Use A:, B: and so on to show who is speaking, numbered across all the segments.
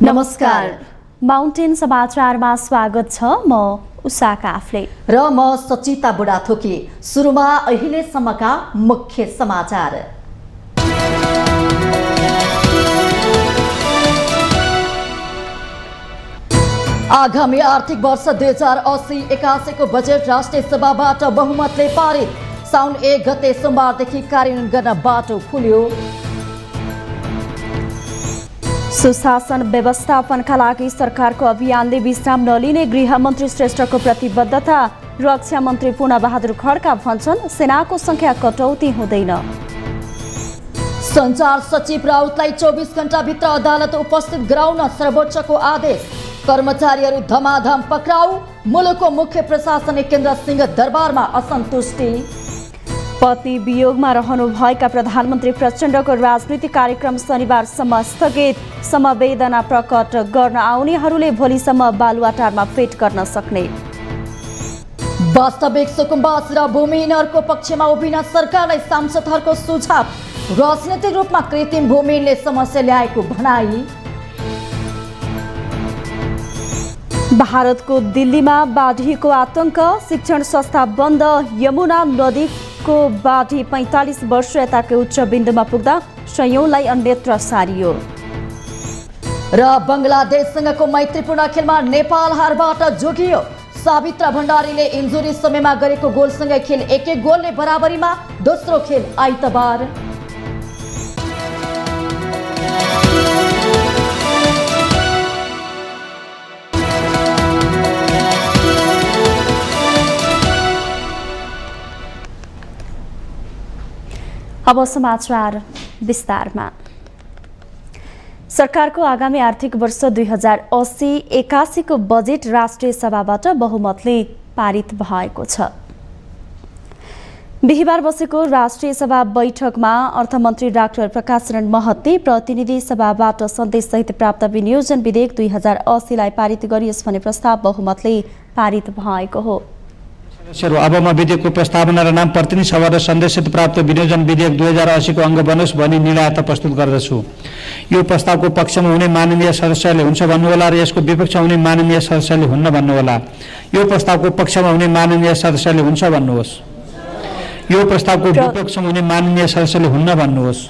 A: नमस्कार। माउन्टेन समाचारमा स्वागत छ। म उषा काफ्ले
B: र म सचिता बुढाथोकी। सुरुमा अहिलेसम्मका मुख्य समाचार। आगामी आर्थिक वर्ष 2080-81 को बजेट राष्ट्रिय सभाबाट बहुमतले पारित। साउन 1 गते सोमबारदेखि कार्यान्वयन गर्न बाटो खुल्यो।
A: सुशासन व्यवस्थापनका लागि सरकारको अभियानले विश्राम नलिने गृहमन्त्री श्रेष्ठको प्रतिबद्धता। रक्षा मन्त्री पूर्णबहादुर खड्का भन्छन् सेनाको संख्या कटौती हुँदैन।
B: सञ्चार सचिव राउतलाई 24 घण्टाभित्र अदालत उपस्थित गराउन सर्वोच्चको आदेश। कर्मचारीहरू धमाधम पक्राउ। मुलुकको मुख्य प्रशासनिक केन्द्र सिंह दरबारमा असन्तुष्टि।
A: पत्नी वियोगमा रहनुभएका प्रधानमन्त्री प्रचण्डको राजनीतिक कार्यक्रम शनिबारसम्म स्थगित। समवेदना प्रकट गर्न आउनेहरूले भोलिसम्म बालुवाटारमा पेट गर्न सक्ने।
B: वास्तविक सुकुम्बासी र भूमिहीनहरूको पक्षमा उभिन सरकारलाई सांसदहरूको सुझाव। राजनीतिक रूपमा कृत्रिम भूमिहीनले समस्या ल्याएको भनाई।
A: भारतको दिल्लीमा बाढीको आतंक। शिक्षण संस्था बन्द। यमुना नदीको बाढी 45 वर्ष यताकै उच्च बिन्दुमा पुग्दा सयौंलाई अन्यत्र सारियो।
B: र बङ्गलादेशसँगको मैत्रीपूर्ण खेलमा नेपाल हारबाट जोगियो। सावित्रा भण्डारीले इन्जुरी समयमा गरेको गोलसँगै खेल 1-1 गोलले बराबरीमा। दोस्रो खेल आइतबार।
A: अब समाचार विस्तारमा। सरकारको आगामी आर्थिक वर्ष 2080-81 को बजेट राष्ट्रिय सभाबाट बहुमतले पारित भएको छ। बिहिबार बसेको राष्ट्रिय सभा बैठकमा अर्थमन्त्री डाक्टर प्रकाश शरण महतले प्रतिनिधि सभाबाट सन्देशसहित प्राप्त विनियोजन विधेयक 2080 लाई पारित गरियोस् भन्ने प्रस्ताव बहुमतले पारित भएको हो।
C: अब म विधेयकको प्रस्तावना र नाम प्रतिनिधि सभा र सन्देशित प्राप्त विनियोजन विधेयक 2080 को अंग बनोस् भनी निर्णय प्रस्तुत गर्दछु। यो प्रस्तावको पक्षमा हुने माननीय सदस्यले हुन्छ भन्नुहोला र यसको विपक्षमा हुने माननीय सदस्यले हुन्न भन्नुहोला। यो प्रस्तावको पक्षमा हुने माननीय सदस्यले हुन्छ भन्नुहोस्। यो प्रस्तावको विपक्षमा हुने माननीय सदस्यले हुन्न भन्नुहोस्।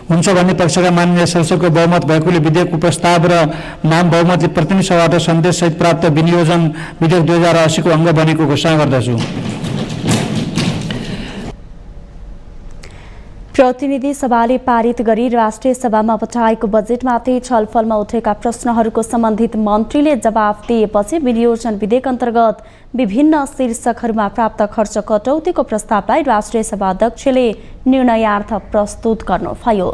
C: हुन्छ भन्ने पक्षका माननीय सदस्यको बहुमत भएकोले विधेयकको प्रस्ताव र नाम बहुमतले प्रतिनिधि सभाबाट सन्देशसहित प्राप्त विनियोजन विधेयक 2080 को अंग बनेको घोषणा गर्दछु।
A: प्रतिनिधि सभाले पारित गरी राष्ट्रिय सभामा पठाएको बजेटमाथि छलफलमा उठेका प्रश्नहरूको सम्बन्धित मन्त्रीले जवाफ दिएपछि विनियोजन विधेयक अन्तर्गत विभिन्न शीर्षकहरूमा प्राप्त खर्च कटौतीको प्रस्तावलाई राष्ट्रिय सभा अध्यक्षले निर्णयार्थ प्रस्तुत गर्नुभयो।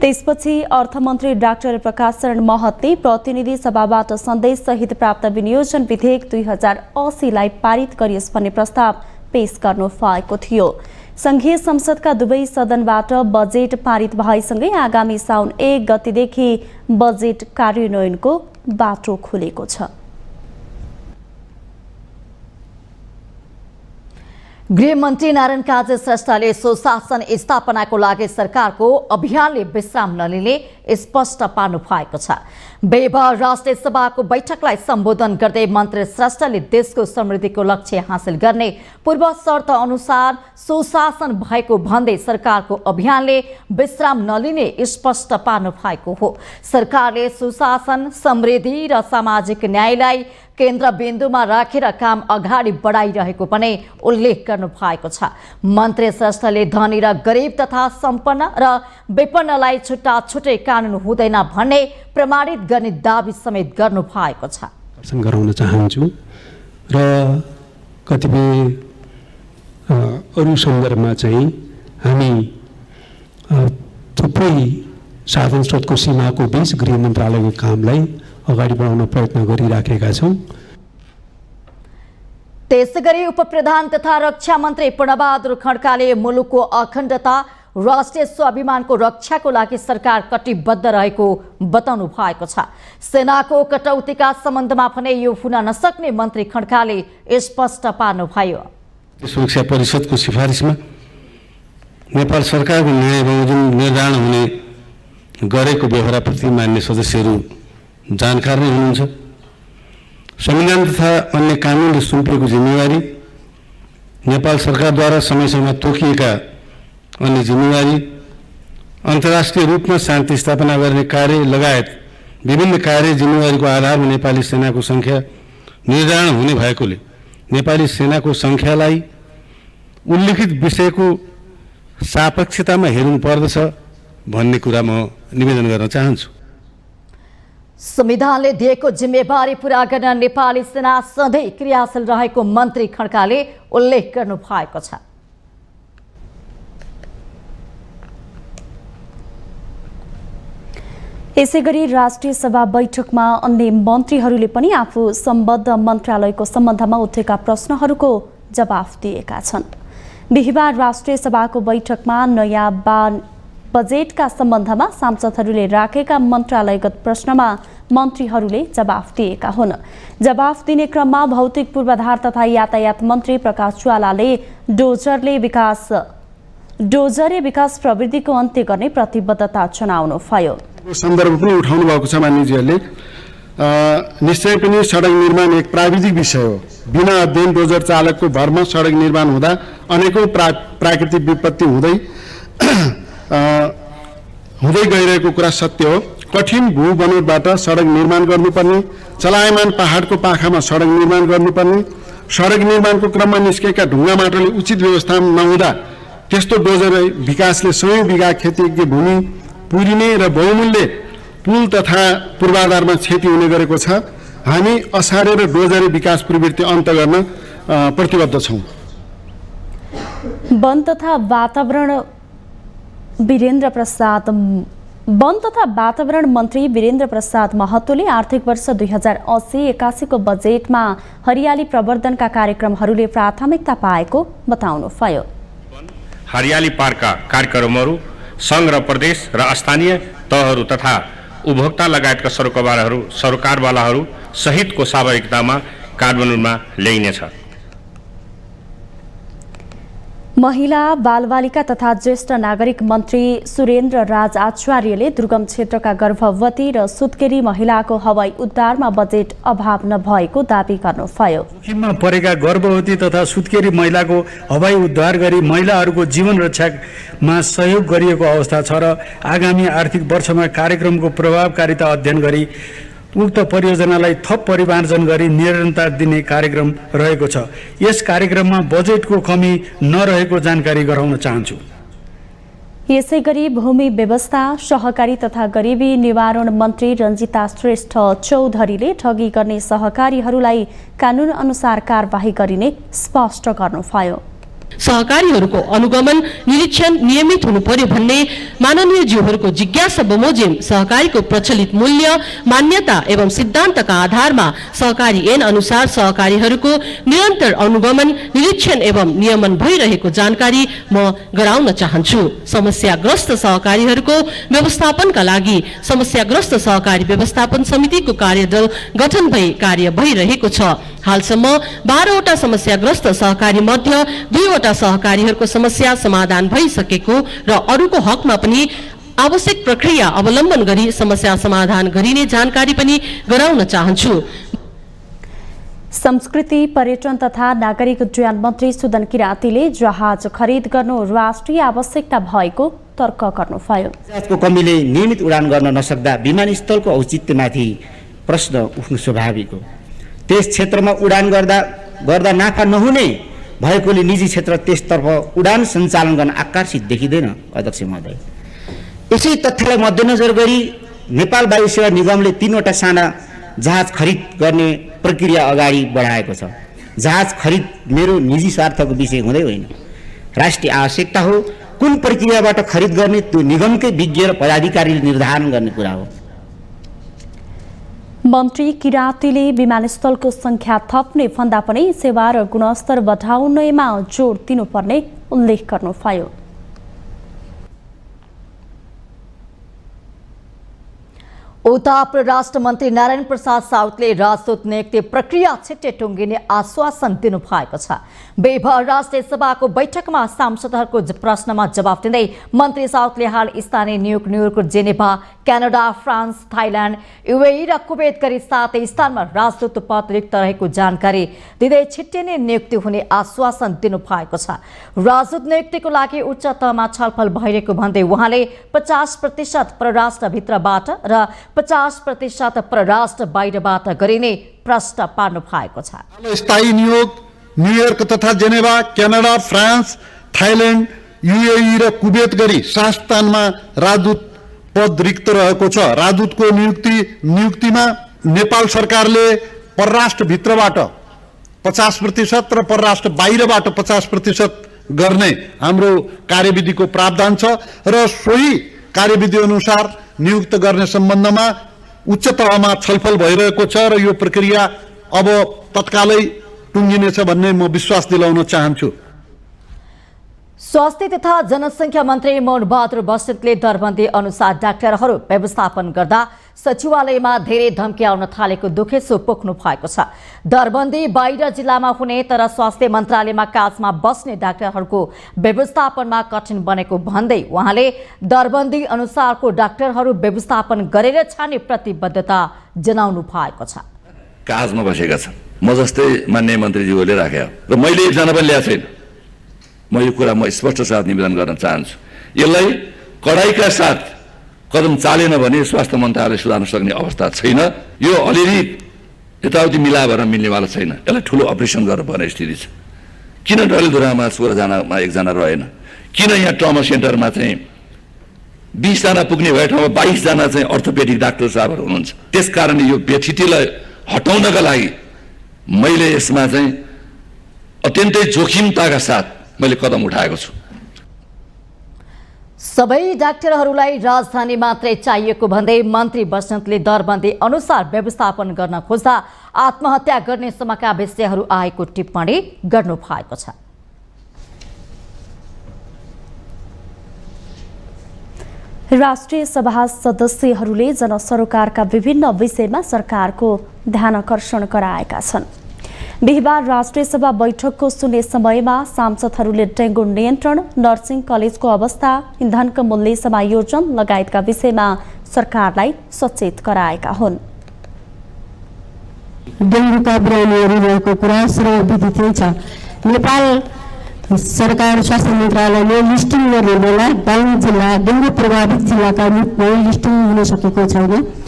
A: त्यसपछि अर्थमन्त्री डाक्टर प्रकाश शरण महतले प्रतिनिधि सभाबाट सन्देशसहित प्राप्त विनियोजन विधेयक 2080 लाई पारित गरियोस् भन्ने प्रस्ताव पेश गर्नु भएको थियो। संघीय संसदका दुवै सदनबाट बजेट पारित भएसँगै आगामी साउन 1 गतेदेखि बजेट कार्यान्वयनको बाटो खुलेको छ।
B: गृहमन्त्री नारायण काजी श्रेष्ठले सुशासन स्थापनाको लागि सरकारको अभियानले विश्राम नलिने स्पष्ट पार्नु भएको छ। बिहिबार राष्ट्रिय सभाको बैठकलाई सम्बोधन गर्दै मन्त्री श्रेष्ठले देशको समृद्धिको लक्ष्य हासिल गर्ने पूर्व शर्त अनुसार सुशासन भएको भन्दै सरकारको अभियानले विश्राम नलिने स्पष्ट पार्नु भएको हो। सरकारले सुशासन, समृद्धि र सामाजिक न्यायलाई केन्द्रबिन्दुमा राखेर काम अगाडि बढाइरहेको पनि उल्लेख गर्नु भएको छ। मन्त्री श्रेष्ठले धनी र गरिब तथा सम्पन्न र विपन्नलाई छुट्टा छुट्टै कानुन हुँदैन भन्ने प्रमाणित गर्ने दाबी समेत गर्नु भएको छ।
D: गराउन चाहन्छु र कतिपय अरू सन्दर्भमा चाहिँ हामी थुप्रै साधन स्रोतको सीमाको बीच गृह मन्त्रालयको कामलाई अगाडि बढाउन प्रयत्न गरिराखेका छौँ।
B: त्यसैगरी उपप्रधान तथा रक्षा मन्त्री पूर्णबहादुर खड्काले मुलुकको अखण्डता, राष्ट्रिय स्वाभिमानको रक्षाको लागि सरकार कटिबद्ध रहेको बताउनु भएको छ। सेनाको कटौतीका सम्बन्धमा भने यो हुन नसक्ने मन्त्री खड्काले स्पष्ट पार्नुभयो।
E: सुरक्षा परिषदको सिफारिसमा नेपाल सरकारको निर्णय बमोजिम निर्धारण हुने गरेको व्यवहारप्रति मान्य सदस्यहरू जानकार नै हुनुहुन्छ। संविधान तथा अन्य कानुनले सुम्पिएको जिम्मेवारी, नेपाल सरकारद्वारा समयसम्म तोकिएका अन्य जिम्मेवारी, अन्तर्राष्ट्रिय रूपमा शान्ति स्थापना गर्ने कार्य लगायत विभिन्न कार्य जिम्मेवारीको आधारमा नेपाली सेनाको सङ्ख्या निर्धारण हुने भएकोले नेपाली सेनाको सङ्ख्यालाई उल्लिखित विषयको सापेक्षतामा हेर्नु पर्दछ भन्ने कुरा म निवेदन गर्न चाहन्छु।
B: संविधानले दिएको जिम्मेवारी पूरा गर्न नेपाली सेना सधैँ क्रियाशील रहेको मन्त्री खड्काले उल्लेख गर्नु भएको छ।
A: यसैगरी राष्ट्रिय सभा बैठकमा अन्य मन्त्रीहरूले पनि आफू सम्बद्ध मन्त्रालयको सम्बन्धमा उठेका प्रश्नहरूको जवाफ दिएका छन्। बिहिबार राष्ट्रिय सभाको बैठकमा नयाँ बजेटका सम्बन्धमा सांसदहरूले राखेका मन्त्रालयगत प्रश्नमा मन्त्रीहरूले जवाफ दिएका हुन्। जवाफ दिने क्रममा भौतिक पूर्वाधार तथा यातायात मन्त्री प्रकाश ज्वालाले डोजरे विकास प्रवृत्तिको अन्त्य गर्ने प्रतिबद्धता जनाउनु भयो।
F: सन्दर्भ पनि उठाउनु भएको छ मान्यजीहरूले। निश्चय पनि सडक निर्माण एक प्राविधिक विषय हो। बिना अध्ययन डोजर चालकको भरमा सडक निर्माण हुँदा अनेकौं प्राकृतिक विपत्ति हुँदै गइरहेको कुरा सत्य हो। कठिन भू बनोटबाट सडक निर्माण गर्नुपर्ने, चलायमान पहाडको पाखामा सडक निर्माण गर्नुपर्ने, सडक निर्माणको क्रममा निस्केका ढुङ्गा माटोले उचित व्यवस्था नहुँदा त्यस्तो डोजर विकासले 100 बिघा खेतीयोग्य भूमि पुरिने र बहुमूल्य पुल तथा पूर्वाधारमा क्षति हुने गरेको छ। हामी असारे र डोजरे विकास प्रवृत्ति अन्त गर्न प्रतिबद्ध छौँ।
A: वन तथा वातावरण मन्त्री वीरेन्द्र प्रसाद महतोले आर्थिक वर्ष 2080-81 को बजेटमा हरियाली प्रवर्धनका कार्यक्रमहरूले प्राथमिकता पाएको बताउनुभयो।
G: हरियाली पार्कका कार्यक्रमहरू संघ र प्रदेश र स्थानीय तहहरू तथा उपभोक्ता लगायतका सरकारवालाहरू सहितको सहभागितामा कार्यान्वयनमा ल्याइनेछ।
A: महिला बालबालिका तथा ज्येष्ठ नागरिक मन्त्री सुरेन्द्र राज आचार्यले दुर्गम क्षेत्रका गर्भवती र सुत्केरी महिलाको हवाई उद्धारमा बजेट अभाव नभएको दावी गर्नुभयो।
H: जोखिममा परेका गर्भवती तथा सुत्केरी महिलाको हवाई उद्धार गरी महिलाहरूको जीवन रक्षामा सहयोग गरिएको अवस्था छ र आगामी आर्थिक वर्षमा कार्यक्रमको प्रभावकारिता अध्ययन गरी उक्त परियोजनालाई थप परिमार्जन गरी निरन्तरता दिने कार्यक्रम रहेको छ। यस कार्यक्रममा बजेटको कमी नरहेको जानकारी गराउन चाहन्छु।
A: यसैगरी भूमि व्यवस्था, सहकारी तथा गरिबी निवारण मन्त्री रञ्जिता श्रेष्ठ चौधरीले ठगी गर्ने सहकारीहरूलाई कानुन अनुसार कारबाही गरिने स्पष्ट गर्नुभयो।
I: सहकारीहरूको अनुगमन निरीक्षण नियमित हुनु पर्यो भन्ने माननीय ज्यूहरूको जिज्ञासा बमोजिम सहकारीको प्रचलित मूल्य, मान्यता एवं सिद्धान्तका आधारमा सहकारी ऐन अनुसार सहकारीहरूको निरन्तर अनुगमन निरीक्षण एवं नियमन भइरहेको जानकारी म गराउन चाहन्छु। समस्याग्रस्त सहकारीहरूको व्यवस्थापनका लागि समस्याग्रस्त सहकारी व्यवस्थापन समितिको कार्यदल गठन भई कार्य भइरहेको छ। हालसम्म 12वटा समस्याग्रस्त सहकारी मध्ये 2वटा सहकारीहरूको समस्या समाधान भइसकेको र अरूको हकमा पनि आवश्यक प्रक्रिया अवलम्बन गरी समस्या समाधान गरिने जानकारी पनि गराउन चाहन्छु।
A: संस्कृति, पर्यटन तथा नागरिक उड्डयन मन्त्री सुदन किरातीले जहाज खरिद गर्नु राष्ट्रिय आवश्यकता भएको तर्क गर्नुभयो।
J: जहाजको कमीले नियमित उडान गर्न नसक्दा विमानस्थलको औचित्यमाथि प्रश्न उठ्नु स्वाभाविक हो। त्यस क्षेत्रमा उडान गर्दा नाफा नहुने भएकोले निजी क्षेत्र त्यसतर्फ उडान सञ्चालन गर्न आकर्षित देखिँदैन। अध्यक्ष महोदय, यसै तथ्यलाई मध्यनजर गरी नेपाल वायु सेवा निगमले 3वटा साना जहाज खरिद गर्ने प्रक्रिया अगाडि बढाएको छ। जहाज खरिद मेरो निजी स्वार्थको विषय हुँदै होइन, राष्ट्रिय आवश्यकता हो। कुन प्रक्रियाबाट खरिद गर्ने त्यो निगमकै विज्ञ र पदाधिकारीले निर्धारण गर्ने कुरा हो।
A: मन्त्री किरातीले विमानस्थलको संख्या थप्ने भन्दा पनि सेवा र गुणस्तर बढाउनेमा जोड दिनुपर्ने उल्लेख गर्नुभयो।
B: उता परराष्ट्र मन्त्री नारायण प्रसाद साउदले राजदूत नियुक्ति प्रक्रिया छिट्टै टुङ्गिने आश्वासन दिनुभएको छ। बेभर राष्ट्रिय सभाको बैठकमा सांसदहरूको प्रश्नमा जवाफ दिँदै मन्त्री साउदले हाल स्थानीय New York, Geneva, Canada, France, Thailand, UAE र कुवेत गरी 7 स्थानमा राजदूत पद रिक्त रहेको जानकारी दिँदै छिट्टै नै नियुक्ति हुने आश्वासन दिनुभएको छ। राजदूत नियुक्तिको लागि उच्च तहमा छलफल भइरहेको भन्दै उहाँले 50% परराष्ट्रभित्रबाट र 50% परराष्ट्र बाहिरबाट गरिने प्रश्न पार्नु भएको छ।
F: स्थायी नियोग न्युयोर्क तथा Geneva, Canada, France, Thailand, UAE र कुवेत गरी 7 स्थानमा राजदूत पद रिक्त रहेको छ। राजदूतको नियुक्तिमा नेपाल सरकारले परराष्ट्रभित्रबाट 50% र परराष्ट्र बाहिरबाट 50% गर्ने हाम्रो कार्यविधिको प्रावधान छ र सोही कार्यविधि अनुसार नियुक्त गर्ने सम्बन्धमा उच्च तहमा छलफल भइरहेको छ र यो प्रक्रिया अब तत्कालै टुङ्गिनेछ भन्ने म विश्वास दिलाउन चाहन्छु।
B: स्वास्थ्य तथा जनसङ्ख्या मन्त्री मोहनबहादुर बस्नेतले दरबन्दी अनुसार डाक्टरहरू व्यवस्थापन गर्दा सचिवालयमा धेरै धम्की आउन थालेको दुखेसो पोख्नु भएको छ। दरबन्दी बाहिर जिल्लामा हुने तर स्वास्थ्य मन्त्रालयमा काजमा बस्ने डाक्टरहरूको व्यवस्थापनमा कठिन बनेको भन्दै उहाँले दरबन्दी अनुसारको डाक्टरहरू व्यवस्थापन गरेर छान्ने प्रतिबद्धता जनाउनु भएको छ।
K: काजमा बसेका छन्, म जस्तै माननीय मन्त्रीज्यूले राखे र मैले एकजना पनि ल्याएको छैन। म यो कुरा स्पष्ट साथ निवेदन गर्न चाहन्छु। यसलाई कडाइका साथ कदम चालेन भने स्वास्थ्य मन्त्रालय सुधार्न सक्ने अवस्था छैन। यो अलिअलि यताउति मिलाएर मिल्नेवाला छैन। यसलाई ठुलो अपरेसन गर्नुपर्ने स्थिति छ। किन डडेलधुरामा 16 जनामा 1 जना रहेन? किन यहाँ ट्रमा सेन्टरमा चाहिँ 20 जना पुग्ने भए ठाउँमा 22 जना चाहिँ अर्थोपेडिक डाक्टर साहबहरू हुनुहुन्छ? त्यसकारणले यो बेठिटीलाई हटाउनका लागि मैले यसमा चाहिँ अत्यन्तै जोखिमताका साथ मैले कदम उठाएको छु।
B: सबै डाक्टरहरूलाई राजधानी मात्रै चाहिएको भन्दै मन्त्री बस्नेतले दरबन्दी अनुसार व्यवस्थापन गर्न खोज्दा आत्महत्या गर्ने सम्मका विषयहरू आएको टिप्पणी गर्नु भएको छ।
A: राष्ट्रिय सभा सदस्यहरूले जनसरोकारका विभिन्न विषयमा सरकारको ध्यानकर्षण गराएका छन्। बिहिबार राष्ट्रिय सभा बैठकको सुन्ने समयमा सांसदहरूले डेङ्गु नियन्त्रण, नर्सिङ कलेजको अवस्था, इन्धनको मूल्य समायोजन लगायतका विषयमा सरकारलाई सचेत गराएका हुन्।
L: डेङ्गुका बिरामीहरू रहेको कुरा सर्वविदितै छ। नेपाल सरकार स्वास्थ्य मन्त्रालयले लिस्टिङ गर्ने बेला 52 जिल्ला डेङ्गु प्रभावित जिल्लाका रूपमा लिस्टिङ हुन सकेको छैन।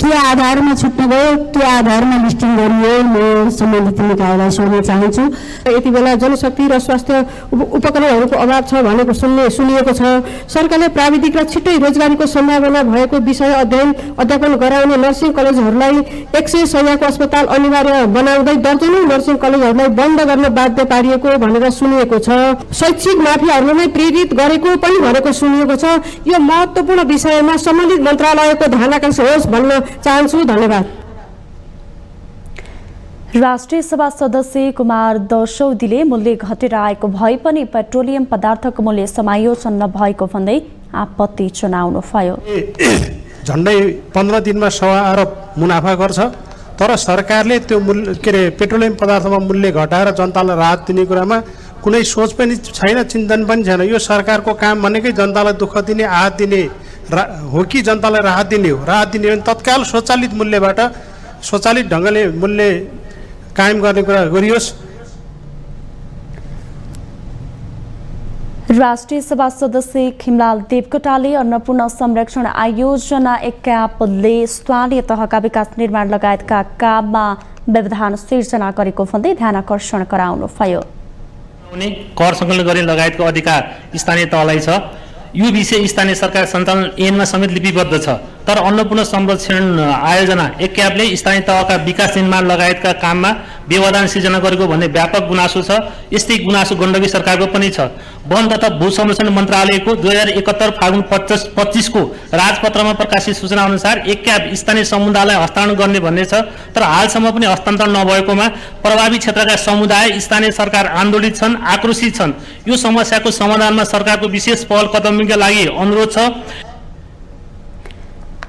L: के आधारमा छुट्नु गयो, के आधारमा लिस्टिङ गरियो, म सम्बन्धित निकायलाई सोध्न चाहन्छु।
M: यति बेला जनशक्ति र स्वास्थ्य उपकरणहरूको अभाव छ भनेको सुनिएको छ। सरकारले प्राविधिक र छिट्टै रोजगारीको सम्भावना भएको विषय अध्ययन गराउने नर्सिङ कलेजहरूलाई 100 शय्याको अस्पताल अनिवार्य बनाउँदै दर्जनौं नर्सिङ कलेजहरूलाई बन्द गर्न बाध्य पारिएको भनेर सुनिएको छ। शैक्षिक माफियाहरूलाई प्रेरित गरेको पनि भनेको सुनिएको छ। यो महत्त्वपूर्ण विषयमा सम्बन्धित मन्त्रालयको ध्यानाकर्षण होस् भन्न चाहन्छु। धन्यवाद।
A: राष्ट्रिय सभा सदस्य कुमार दशौदीले मूल्य घटेर आएको भए पनि पेट्रोलियम पदार्थको मूल्य समायोजन नभएको भन्दै आपत्ति जनाउनु भयो।
H: झन्डै 15 दिनमा 1.25 अरब मुनाफा गर्छ, तर सरकारले त्यो पेट्रोलियम पदार्थमा मूल्य घटाएर जनतालाई राहत दिने कुरामा कुनै सोच पनि छैन, चिन्तन पनि छैन। यो सरकारको काम भनेकै जनतालाई दुःख दिने, आहत दिने हो कि जनतालाई राहत दिने हो। राहत दिने भने तत्काल स्वचालित मूल्यबाट स्वचालित ढङ्गले मूल्य कायम गर्ने कुरा गरियोस्।
A: राष्ट्रिय सभा सदस्य खिमलाल देवकोटाले अन्नपूर्ण संरक्षण आयोजना एकापले स्थानीय तहका विकास निर्माण लगायतका काममा व्यवधान सिर्जना गरेको भन्दै ध्यानकर्षण गराउनु भयो।
N: कर सङ्कलन गर्ने लगायतको अधिकार स्थानीय तहलाई छ। यो विषय स्थानीय सरकार सञ्चालन ऐनमा समेत लिपिबद्ध छ, तर अन्नपूर्ण संरक्षण आयोजना एकापले स्थानीय तहका विकास निर्माण लगायतका काममा व्यवधान सिर्जना गरेको भन्ने व्यापक गुनासो छ। यस्तै गुनासो गण्डकी सरकारको पनि छ। वन तथा भू संरक्षण मन्त्रालयको 2071 फागुन 25 को राजपत्रमा प्रकाशित सूचना अनुसार एकाप स्थानीय समुदायलाई हस्तान्तरण गर्ने भन्ने छ, तर हालसम्म पनि हस्तान्तरण नभएकोमा प्रभावित क्षेत्रका समुदाय स्थानीय सरकार आन्दोलित छन्, आक्रोशित छन्। यो समस्याको समाधानमा सरकारको विशेष पहल कदमीका लागि अनुरोध छ।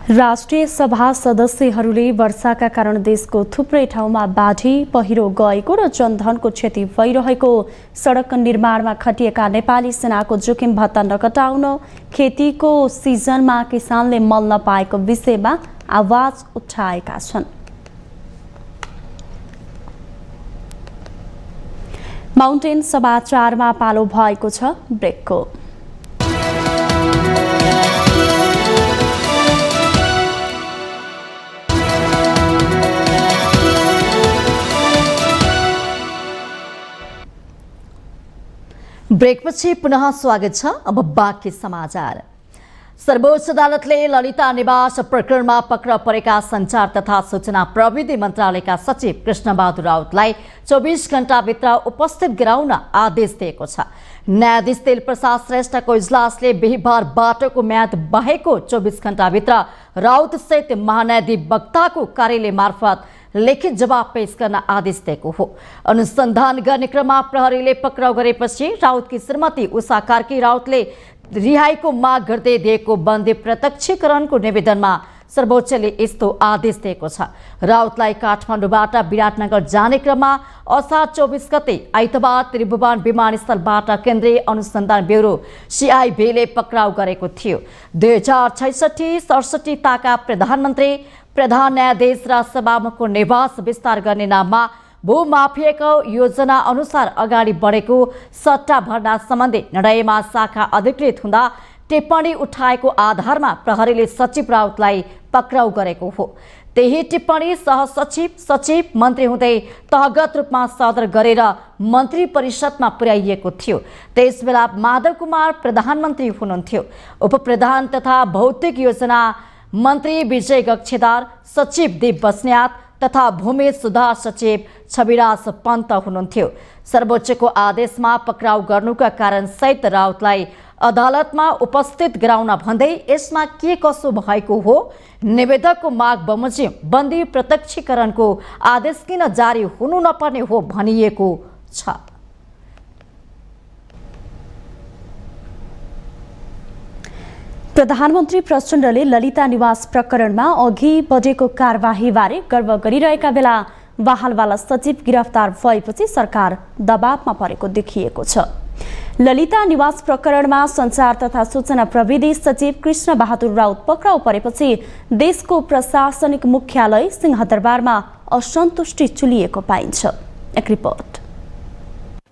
A: राष्ट्रिय सभा सदस्यहरूले वर्षाका कारण देशको थुप्रै ठाउँमा बाढी पहिरो गएको र जनधनको क्षति भइरहेको सडक निर्माणमा खटिएका नेपाली सेनाको जोखिम भत्ता नघटाउन खेतीको सिजनमा किसानले मल नपाएको विषयमा आवाज उठाएका छन्। माउन्टेन समाचारमा पालो भएको छ ब्रेकको।
B: ब्रेकपछि पुनः स्वागत छ। अब बाँकी समाचार। सर्वोच्च अदालतले ललिता निवास प्रकरणमा पक्राउ परेका सञ्चार तथा सूचना प्रविधि मन्त्रालयका सचिव कृष्णबहादुर राउतलाई 24 घण्टाभित्र उपस्थित गराउन आदेश दिएको छ। न्यायाधीश तेलप्रसाद श्रेष्ठको इजलासले बिहिबार बाटोको म्याद बाहेको 24 घण्टाभित्र राउतसहित महान्यायाधिवक्ताको कार्यालय मार्फत लिखित जवाब पेश गर्न आदेश दिएको हो। अनुसन्धान गर्ने क्रममा प्रहरीले पक्राउ गरेपछि राउतकी श्रीमती उषा कार्की राउतले रिहाईको माग गर्दै दिएको बन्दी प्रत्यक्षीकरणको निवेदनमा सर्वोच्चले यस्तो आदेश दिएको छ। राउतलाई काठमाडौँबाट विराटनगर जाने क्रममा असार 24 गते आइतबार त्रिभुवन विमानस्थलबाट केन्द्रीय अनुसन्धान ब्युरो CIB ले पक्राउ गरेको थियो। 2066-67 ताका प्रधानमन्त्री, प्रधान न्यायाधीश र सभामुखको निवास विस्तार गर्ने नाममा भूमाफियाको योजना अनुसार अगाडि बढेको सट्टा भर्ना सम्बन्धी निर्णयमा शाखा अधिकृत हुँदा टिप्पणी उठाएको आधारमा प्रहरीले सचिव राउतलाई पक्राउ गरेको हो। त्यही टिप्पणी सहसचिव, सचिव, मन्त्री हुँदै तहगत रूपमा सादर गरेर मन्त्री परिषदमा पुर्याइएको थियो। त्यसबेला माधव कुमार प्रधानमन्त्री हुनुहुन्थ्यो। उपप्रधान तथा भौतिक योजना मन्त्री विजय गच्छेदार, सचिव दीप बस्न्यात तथा भूमि सुधार सचिव छविराज पन्त हुनुहुन्थ्यो। सर्वोच्चको आदेशमा पक्राउ गर्नुका कारण सहित राउतलाई अदालतमा उपस्थित गराउन भन्दै यसमा के कसो भएको हो, निवेदकको माग बमोजिम बन्दी प्रत्यक्षीकरणको आदेश किन जारी हुनु नपर्ने हो भनिएको छ।
A: प्रधानमन्त्री प्रचण्डले ललिता निवास प्रकरणमा अघि बढेको कारबाहीबारे गर्व गरिरहेका बेला बहालवाला सचिव गिरफ्तार भएपछि सरकार दबावमा परेको देखिएको छ। ललिता निवास प्रकरणमा सञ्चार तथा सूचना प्रविधि सचिव कृष्णबहादुर राउत पक्राउ परेपछि देशको प्रशासनिक मुख्यालय सिंहदरबारमा असन्तुष्टि चुलिएको पाइन्छ। एक रिपोर्ट।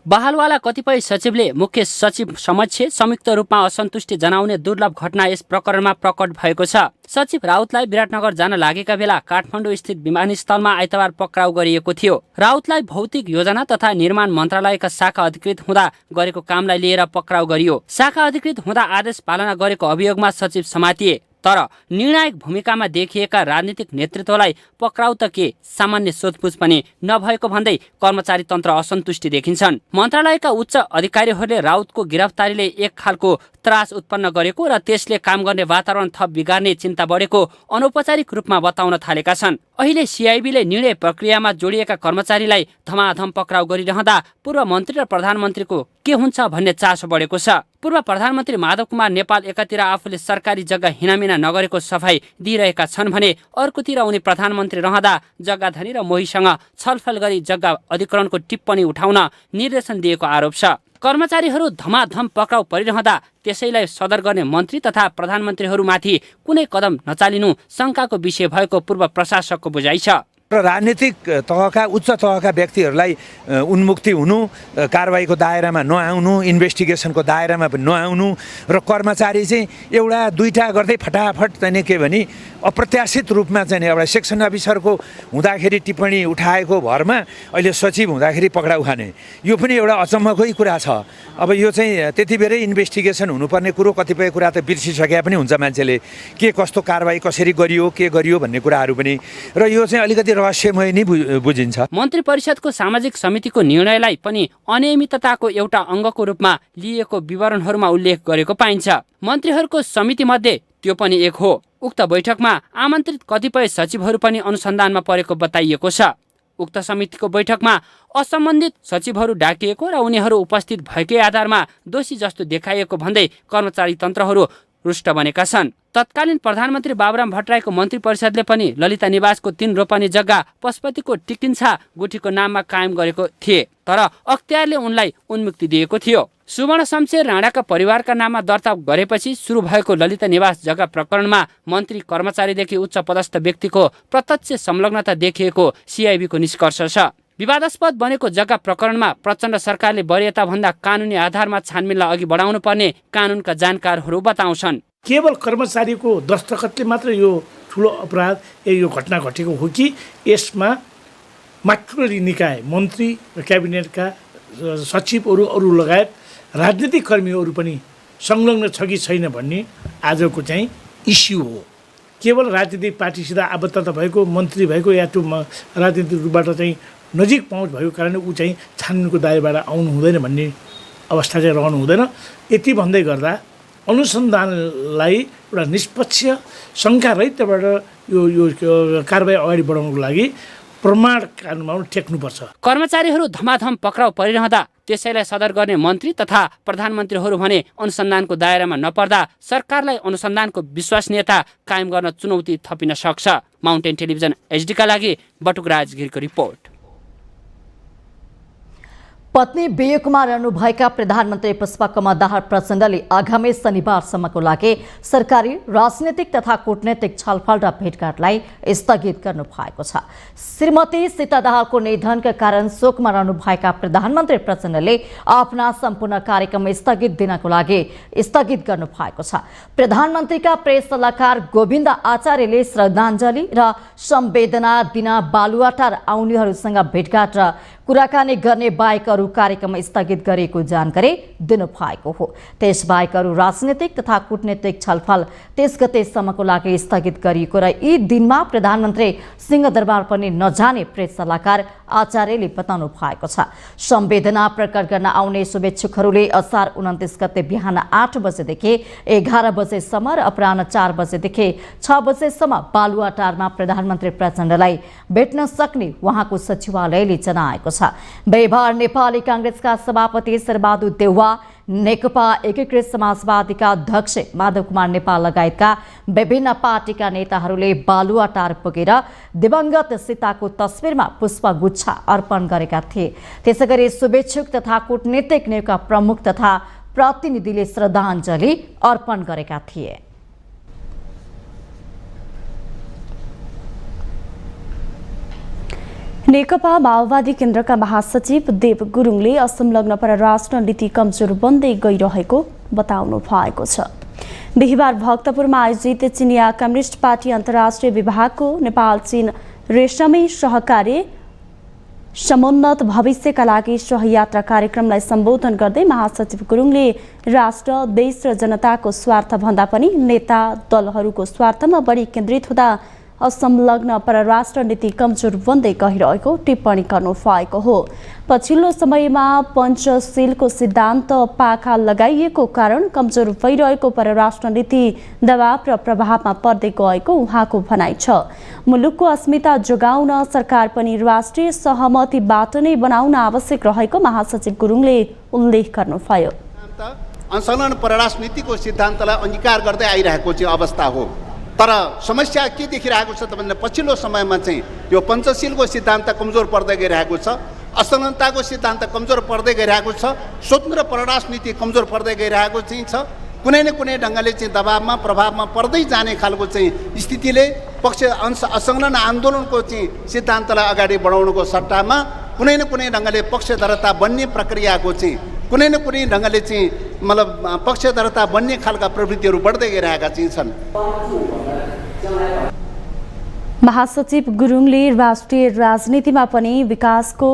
O: बहालवाला कतिपय सचिवले मुख्य सचिव समक्ष संयुक्त रूपमा असन्तुष्टि जनाउने दुर्लभ घटना यस प्रकरणमा प्रकट भएको छ। सचिव राउतलाई विराटनगर जान लागेका बेला काठमाडौँ स्थित विमानस्थलमा आइतबार पक्राउ गरिएको थियो। राउतलाई भौतिक योजना तथा निर्माण मन्त्रालयका शाखा अधिकृत हुँदा गरेको कामलाई लिएर पक्राउ गरियो। शाखा अधिकृत हुँदा आदेश पालना गरेको अभियोगमा सचिव समातिए। तर निर्णायक भूमिकामा देखिएका राजनीतिक नेतृत्वलाई पक्राउ त के सामान्य सोधपुछ पनि नभएको भन्दै कर्मचारी तन्त्र असन्तुष्टि देखिन्छन्। मन्त्रालयका उच्च अधिकारीहरूले राउतको गिरफ्तारीले एक खालको त्रास उत्पन्न गरेको र त्यसले काम गर्ने वातावरण थप बिगार्ने चिन्ता बढेको अनौपचारिक रूपमा बताउन थालेका छन्। अहिले CIB ले निर्णय प्रक्रियामा जोडिएका कर्मचारीलाई धमाधम पक्राउ गरिरहँदा पूर्व मन्त्री र प्रधानमन्त्रीको के हुन्छ भन्ने चासो बढेको छ। पूर्व प्रधानमन्त्री माधव कुमार नेपाल एकातिर आफूले सरकारी जग्गा हिनामिना नगरेको सफाई दिइरहेका छन् भने अर्कोतिर उनी प्रधानमन्त्री रहँदा जग्गाधनी र मोहीसँग छलफल गरी जग्गा अधिग्रहणको टिप्पणी उठाउन निर्देशन दिएको आरोप छ। कर्मचारीहरू धमाधम पक्राउ परिरहँदा त्यसैलाई सदर गर्ने मन्त्री तथा प्रधानमन्त्रीहरूमाथि कुनै कदम नचालिनु शङ्काको विषय भएको पूर्व प्रशासकको बुझाइ छ।
P: र राजनीतिक तहका उच्च तहका व्यक्तिहरूलाई उन्मुक्ति हुनु, कारबाहीको दायरामा नआउनु, इन्भेस्टिगेसनको दायरामा नआउनु र कर्मचारी चाहिँ एउटा दुईटा गर्दै फटाफट चाहिँ के भने अप्रत्याशित रूपमा चाहिँ एउटा सेक्सन अफिसरको हुँदाखेरि टिप्पणी उठाएको भरमा अहिले सचिव हुँदाखेरि पक्राउ खाने, यो पनि एउटा अचम्मकै कुरा छ। अब यो चाहिँ त्यति बेरै इन्भेस्टिगेसन हुनुपर्ने कुरो कतिपय कुरा त बिर्सिसकेका पनि हुन्छ मान्छेले, के कस्तो कारबाही कसरी गरियो के गरियो भन्ने कुराहरू पनि, र यो चाहिँ अलिकति रहस्यमय नै बुझिन्छ।
O: मन्त्री परिषदको सामाजिक समितिको निर्णयलाई पनि अनियमितताको एउटा अङ्गको रूपमा लिएको विवरणहरूमा उल्लेख गरेको पाइन्छ। मन्त्रीहरूको समिति मध्ये त्यो पनि एक हो। उक्त बैठकमा आमन्त्रित कतिपय सचिवहरू पनि अनुसन्धानमा परेको बताइएको छ। उक्त समितिको बैठकमा असम्बन्धित सचिवहरू डाकिएको र उनीहरू उपस्थित भएकै आधारमा दोषी जस्तो देखाइएको भन्दै कर्मचारी तन्त्रहरू रुष्ट बनेका छन्। तत्कालीन प्रधानमन्त्री बाबुराम भट्टराईको मन्त्री परिषदले पनि ललिता निवासको 3 रोपनी जग्गा पशुपतिको टिकिन्छा गुठीको नाममा कायम गरेको थिए, तर अख्तियारले उनलाई उन्मुक्ति दिएको थियो। सुवर्ण शमशेर राणाका परिवारका नाममा दर्ता गरेपछि सुरु भएको ललिता निवास जग्गा प्रकरणमा मन्त्री कर्मचारीदेखि उच्च पदस्थ व्यक्तिको प्रत्यक्ष संलग्नता देखिएको सिआइबीको निष्कर्ष छ। विवादास्पद बनेको जग्गा प्रकरणमा प्रचण्ड सरकारले वरियताभन्दा कानुनी आधारमा छानबिनलाई अघि बढाउनु पर्ने कानुनका जानकारहरू बताउँछन्।
Q: केवल कर्मचारीको दस्तखतले मात्र यो ठुलो अपराध यो घटना घटेको हो कि यसमा मातृ निकाय, मन्त्री र क्याबिनेटका सचिवहरू अरू लगायत राजनीतिक कर्मीहरू पनि संलग्न छ कि छैन भन्ने आजको चाहिँ इस्यु हो। केवल राजनीतिक पार्टीसित आबद्धता भएको, मन्त्री भएको या त्यो राजनीतिक रूपबाट चाहिँ नजिक पहुँच भएको कारणले ऊ चाहिँ छानबिनको दायराबाट आउनु हुँदैन भन्ने अवस्था चाहिँ रहनु हुँदैन। यति भन्दै गर्दा अनुसन्धानलाई एउटा निष्पक्ष शङ्कारहितबाट यो कारबाही अगाडि बढाउनको लागि प्रमाण कानुनमा टेक्नुपर्छ।
O: कर्मचारीहरू धमाधम पक्राउ परिरहँदा त्यसैलाई सदर गर्ने मन्त्री तथा प्रधानमन्त्रीहरू भने अनुसन्धानको दायरामा नपर्दा सरकारलाई अनुसन्धानको विश्वसनीयता कायम गर्न चुनौती थपिन सक्छ। माउन्टेन टेलिभिजन एचडीका लागि बटुकराज गिरीको रिपोर्ट।
B: पत्नी विजयकुमार रहनुभएका प्रधानमन्त्री पुष्पकमल दाहाल प्रचण्डले आगामी शनिबारसम्मको लागि सरकारी राजनीतिक तथा कूटनैतिक छलफल र भेटघाटलाई स्थगित गर्नु भएको छ। श्रीमती सीता दाहालको निधनका कारण शोकमा रहनुभएका प्रधानमन्त्री प्रचण्डले आफ्ना सम्पूर्ण कार्यक्रम स्थगित दिनको लागि स्थगित गर्नु भएको छ। प्रधानमन्त्रीका प्रेस सल्लाहकार गोविन्द आचार्यले श्रद्धाञ्जली र संवेदना दिन बालुवाटार आउनेहरूसँग भेटघाट र कुराकानी गर्ने बाहेक अरू कार्यक्रम स्थगित गरेको जानकारी दिनुभएको हो। त्यसबाहेक अरू राजनीतिक तथा कूटनीतिक छलफल 30 गतेसम्मको लागि स्थगित गरिएको र यी दिनमा प्रधानमन्त्री सिंहदरबार पनि नजाने प्रेस सल्लाहकार आचार्यले बताउनु भएको छ। संवेदना प्रकट गर्न आउने शुभेच्छुकहरूले असार 29 गते बिहान 8 बजेदेखि 11 बजेसम्म र अपराह्न 4 बजेदेखि 6 बजेसम्म बालुवाटारमा प्रधानमन्त्री प्रचण्डलाई भेट्न सक्ने उहाँको सचिवालयले जनाएको छ। व्यवहार नेपाली कांग्रेसका सभापति शेरबहादुर देउवा, नेकपा एकीकृत समाजवादीका अध्यक्ष माधव कुमार नेपाल लगायतका विभिन्न पार्टीका नेताहरूले बालुवाटार पुगेर दिवंगत सीताको तस्बिरमा पुष्पगुच्छा अर्पण गरेका थिए। त्यसैगरी शुभेच्छुक तथा कूटनीतिक नियोगका प्रमुख तथा प्रतिनिधिले श्रद्धाञ्जली अर्पण गरेका थिए।
A: नेकपा माओवादी केन्द्रका महासचिव देव गुरुङले असंलग्न परराष्ट्र नीति कमजोर बन्दै गइरहेको बताउनु भएको छ। बिहिबार भक्तपुरमा आयोजित चिनिया कम्युनिस्ट पार्टी अन्तर्राष्ट्रिय विभागको नेपाल चीन रेशमी सहकार्य समुन्नत भविष्यका लागि सहयात्रा कार्यक्रमलाई सम्बोधन गर्दै महासचिव गुरुङले राष्ट्र, देश र जनताको स्वार्थभन्दा पनि नेता दलहरूको स्वार्थमा बढी केन्द्रित हुँदा असंलग्न परराष्ट्र नीति कमजोर बन्दै गइरहेको टिप्पणी गर्नु भएको हो। पछिल्लो समयमा पञ्चशीलको सिद्धान्त पाखा लगाइएको कारण कमजोर भइरहेको परराष्ट्र नीति दबाव र प्रभावमा पर्दै गएको उहाँको भनाइ छ। मुलुकको अस्मिता जोगाउन सरकार पनि राष्ट्रिय सहमतिबाट नै बनाउन आवश्यक रहेको महासचिव गुरुङले उल्लेख गर्नुभयो।
R: असंलग्न परराष्ट्र नीतिको सिद्धान्तलाई अंगीकार गर्दै आइरहेको चाहिँ अवस्था हो। तर समस्या के देखिरहेको छ त भन्दा पछिल्लो समयमा चाहिँ यो पञ्चशीलको सिद्धान्त कमजोर पर्दै गइरहेको छ, असंलग्नताको सिद्धान्त कमजोर पर्दै गइरहेको छ, स्वतन्त्र परराष्ट्र नीति कमजोर पर्दै गइरहेको चाहिँ छ। कुनै न कुनै ढङ्गले चाहिँ दबावमा प्रभावमा पर्दै जाने खालको चाहिँ स्थितिले असंलग्न आन्दोलनको चाहिँ सिद्धान्तलाई अगाडि बढाउनुको सट्टामा कुनै न कुनै ढङ्गले पक्षधरता बन्ने प्रक्रियाको चाहिँ कुनै न कुनै ढङ्गले चाहिँ मतलब पक्षधरता बन्ने खालका प्रवृत्तिहरू बढ्दै गइरहेका चाहिँ छन्।
A: महासचिव गुरुङले राष्ट्रिय राजनीतिमा पनि विकासको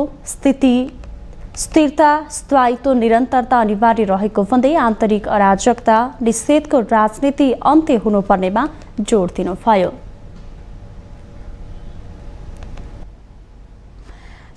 A: स्थिरता, स्थायित्व, निरन्तरता अनिवार्य रहेको भन्दै आन्तरिक अराजकता निषेधको राजनीति अन्त्य हुनुपर्नेमा जोड दिनुभयो।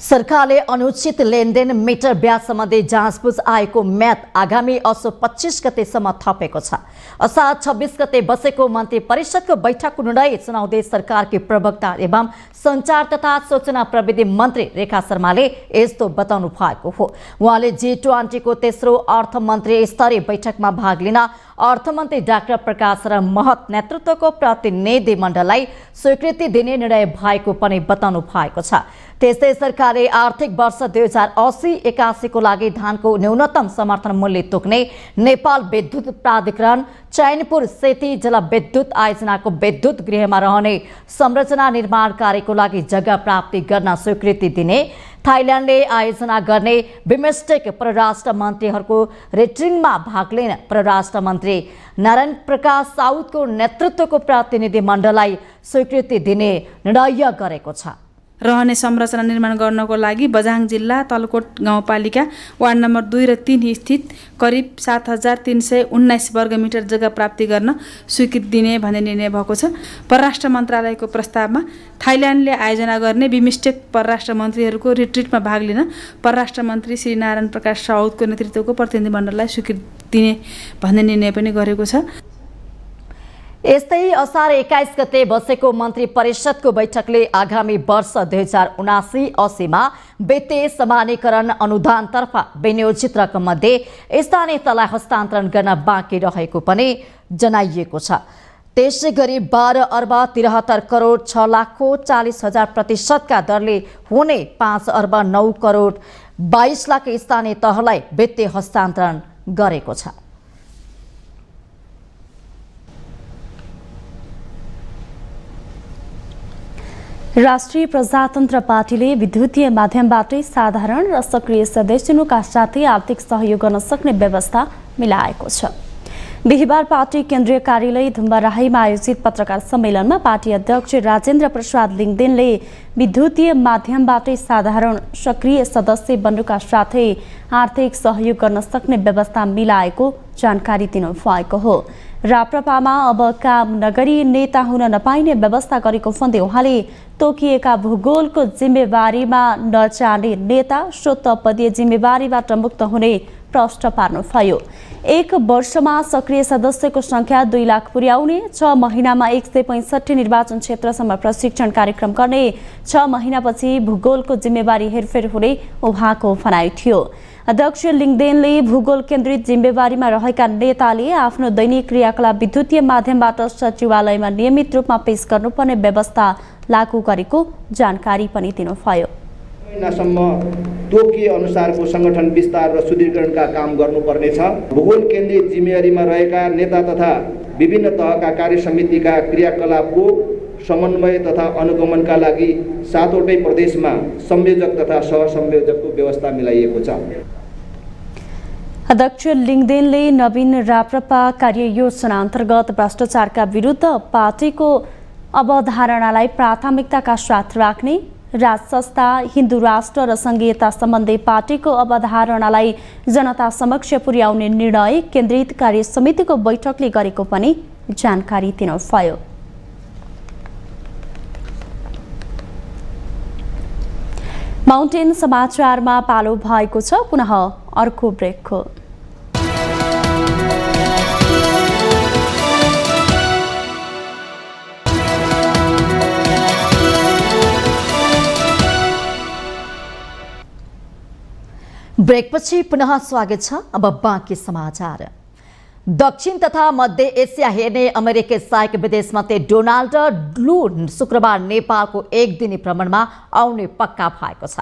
B: सरकारले अनुचित लेनदेन मिटर ब्याज सम्बन्धी जाँचबुझ आएको म्याद आगामी असो 25 गतेसम्म थपेको छ। असार 26 गते बसेको मन्त्री परिषदको बैठकको निर्णय सुनाउँदै सरकारकी प्रवक्ता एवं सञ्चार तथा सूचना प्रविधि मन्त्री रेखा शर्माले यस्तो बताउनु भएको हो। उहाँले G20 को तेस्रो अर्थमन्त्री स्तरीय बैठकमा भाग लिन अर्थमन्त्री डाक्टर प्रकाश शरण महत नेतृत्वको प्रतिनिधि मण्डललाई स्वीकृति दिने निर्णय भएको पनि बताउनु भएको छ। त्यस्तै सरकारले आर्थिक वर्ष 2080-81 को लागि धानको न्यूनतम समर्थन मूल्य तोक्ने नेपाल विद्युत प्राधिकरण चैनपुर सेती जलविद्युत आयोजनाको विद्युत गृहमा रहने संरचना निर्माण कार्यको लागि जग्गा प्राप्ति गर्न स्वीकृति दिने, थाइल्यान्डले आयोजना गर्ने बिमस्टेक परराष्ट्र मन्त्रीहरूको रिट्रिङमा भाग लिन परराष्ट्र मन्त्री नारायण प्रकाश साउदको नेतृत्वको प्रतिनिधि मण्डललाई स्वीकृति दिने निर्णय गरेको छ।
S: रहने संरचना निर्माण गर्नको लागि बझाङ जिल्ला तलकोट गाउँपालिका वार्ड नम्बर 2 र 3 स्थित करिब 7319 वर्गमिटर जग्गा प्राप्ति गर्न स्वीकृति दिने भन्ने निर्णय भएको छ। परराष्ट्र मन्त्रालयको प्रस्तावमा थाइल्यान्डले आयोजना गर्ने बिमस्टेक परराष्ट्र मन्त्रीहरूको रिट्रिटमा भाग लिन परराष्ट्र मन्त्री श्री नारायण प्रकाश साउदको नेतृत्वको प्रतिनिधि मण्डललाई स्वीकृति दिने भन्ने निर्णय पनि गरेको छ।
B: यस्तै असार 21 गते बसेको मन्त्री परिषदको बैठकले आगामी वर्ष 2079-80 मा वित्तीय समानीकरण अनुदानतर्फ विनियोजित रकममध्ये स्थानीय तहलाई हस्तान्तरण गर्न बाँकी रहेको पनि जनाइएको छ। त्यसै गरी 12 अर्ब 73 करोड 6 लाख 40 हजार प्रतिशतका दरले हुने 5 अर्ब 9 करोड 22 लाख स्थानीय तहलाई वित्तीय हस्तान्तरण गरेको छ।
A: राष्ट्रिय प्रजातन्त्र पार्टीले विद्युतीय माध्यमबाटै साधारण र सक्रिय सदस्यका साथै आर्थिक सहयोग गर्न सक्ने व्यवस्था मिलाएको छ। बिहिबार पार्टी केन्द्रीय कार्यालय धुम्बाराहीमा आयोजित पत्रकार सम्मेलनमा पार्टी अध्यक्ष राजेन्द्र प्रसाद लिङदेनले विद्युतीय माध्यमबाटै साधारण सक्रिय सदस्य बन्नुका साथै आर्थिक सहयोग गर्न सक्ने व्यवस्था मिलाएको जानकारी दिनुभएको हो। राप्रपामा अब काम नगरी नेता हुन नपाइने व्यवस्था गरेको भन्दै उहाँले तोकिएका भूगोलको जिम्मेवारीमा नजाने नेता स्वत पदीय जिम्मेवारीबाट मुक्त हुने प्रश्न पार्नुभयो। 1 वर्षमा सक्रिय सदस्यको संख्या 2 लाख पुर्याउने, 6 महिनामा 165 निर्वाचन क्षेत्रसम्म प्रशिक्षण कार्यक्रम गर्ने, 6 महिनापछि भूगोलको जिम्मेवारी हेरफेर हुने उहाँको भनाइ थियो। अध्यक्ष लिङदेनले भूगोल केन्द्रित जिम्मेवारीमा रहेका नेताले आफ्नो दैनिक क्रियाकलाप विद्युतीय माध्यमबाट सचिवालयमा नियमित रूपमा पेश गर्नुपर्ने व्यवस्था लागू गरेको जानकारी पनि दिनुभयो।
T: महिनासम्म तोकिए अनुसारको संगठन विस्तार र सुदृढीकरणका काम गर्नुपर्नेछ। भूगोल केन्द्रित जिम्मेवारीमा रहेका नेता तथा विभिन्न तहका कार्य समितिका क्रियाकलापको समन्वय तथा अनुगमनका लागि 7वटै प्रदेशमा संयोजक तथा सहसंयोजकको व्यवस्था मिलाइएको छ।
A: अध्यक्ष लिङदेनले नवीन राप्रपा कार्ययोजना अन्तर्गत भ्रष्टाचारका विरुद्ध पार्टीको अवधारणालाई प्राथमिकताका साथ राख्ने, राजसंस्था, हिन्दू राष्ट्र र संघीयता सम्बन्धी पार्टीको अवधारणालाई जनता समक्ष पुर्याउने निर्णय केन्द्रित कार्य समितिको बैठकले गरेको पनि जानकारी दिनुभयो। माउन्टेन समाचारमा पालो भएको छ पुनः अर्को ब्रेकको।
B: ब्रेकपछि पुनः स्वागत छ। अब बाँकी समाचार। दक्षिण तथा मध्य एसिया हेर्ने अमेरिकी सहायक विदेश मन्त्री डोनाल्ड लू शुक्रबार नेपालको 1 दिने भ्रमणमा आउने पक्का भएको छ।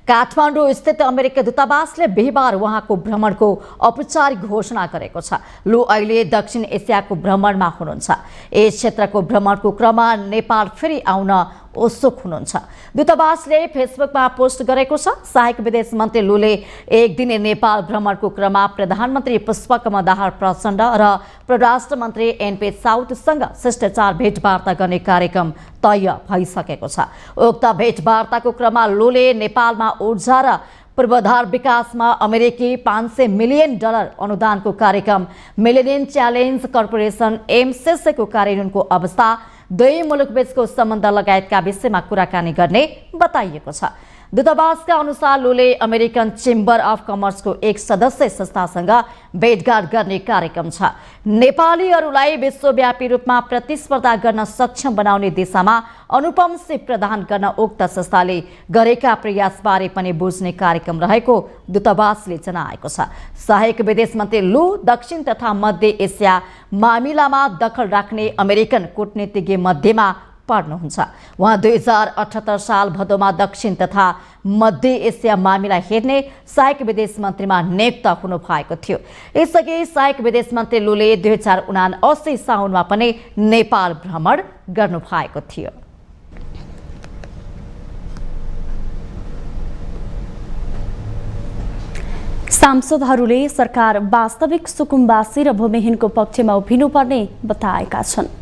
B: काठमाडौँ स्थित अमेरिकी दूतावासले बिहिबार उहाँको भ्रमणको औपचारिक घोषणा गरेको छ। लू अहिले दक्षिण एसियाको भ्रमणमा हुनुहुन्छ। यस क्षेत्रको भ्रमणको क्रममा नेपाल फेरि आउन उत्सुक हुनुहुन्छ। दूतावासले फेसबुकमा पोस्ट गरेको छ। सहायक विदेश मन्त्री लूले 1 दिने नेपाल भ्रमणको क्रममा प्रधानमन्त्री पुष्पकमल दाहाल प्रचण्ड र परराष्ट्र मन्त्री एनपी साउदसँग शिष्टाचार भेटवार्ता गर्ने कार्यक्रम तय भइसकेको छ। उक्त भेटवार्ताको क्रममा लूले नेपालमा ऊर्जा र पूर्वाधार विकासमा अमेरिकी $500 मिलियन अनुदानको कार्यक्रम मिलेनियम च्यालेन्ज कर्पोरेसन एमसीसी को कार्यान्वयनको अवस्था, दुई मुलुकबीचको सम्बन्ध लगायतका विषयमा कुराकानी गर्ने बताइएको छ। दूतावासका अनुसार लुले अमेरिकन चेम्बर अफ कमर्सको एक सदस्य संस्थासँग भेटघाट गर्ने कार्यक्रम छ। नेपालीहरूलाई विश्वव्यापी रूपमा प्रतिस्पर्धा गर्न सक्षम बनाउने दिशामा अनुपम सिप प्रदान गर्न उक्त संस्थाले गरेका प्रयासबारे पनि बुझ्ने कार्यक्रम रहेको दूतावासले जनाएको छ। सहायक विदेश मन्त्री लु दक्षिण तथा मध्य एसिया मामिलामा दखल राख्ने अमेरिकन कूटनीतिज्ञ मध्येमा पर्नुहुन्छ। उहाँ 2078 साल भदौमा दक्षिण तथा मध्य एसिया मामिला हेर्ने सहायक विदेश मन्त्रीमा नियुक्त हुनु भएको थियो। यसअघि सहायक विदेश मन्त्री लुले 2079 साउनमा पनि नेपाल भ्रमण गर्नु भएको थियो।
A: सांसदहरूले सरकार वास्तविक सुकुम्बासी र भूमिहीनको पक्षमा उभिनुपर्ने बताएका छन्।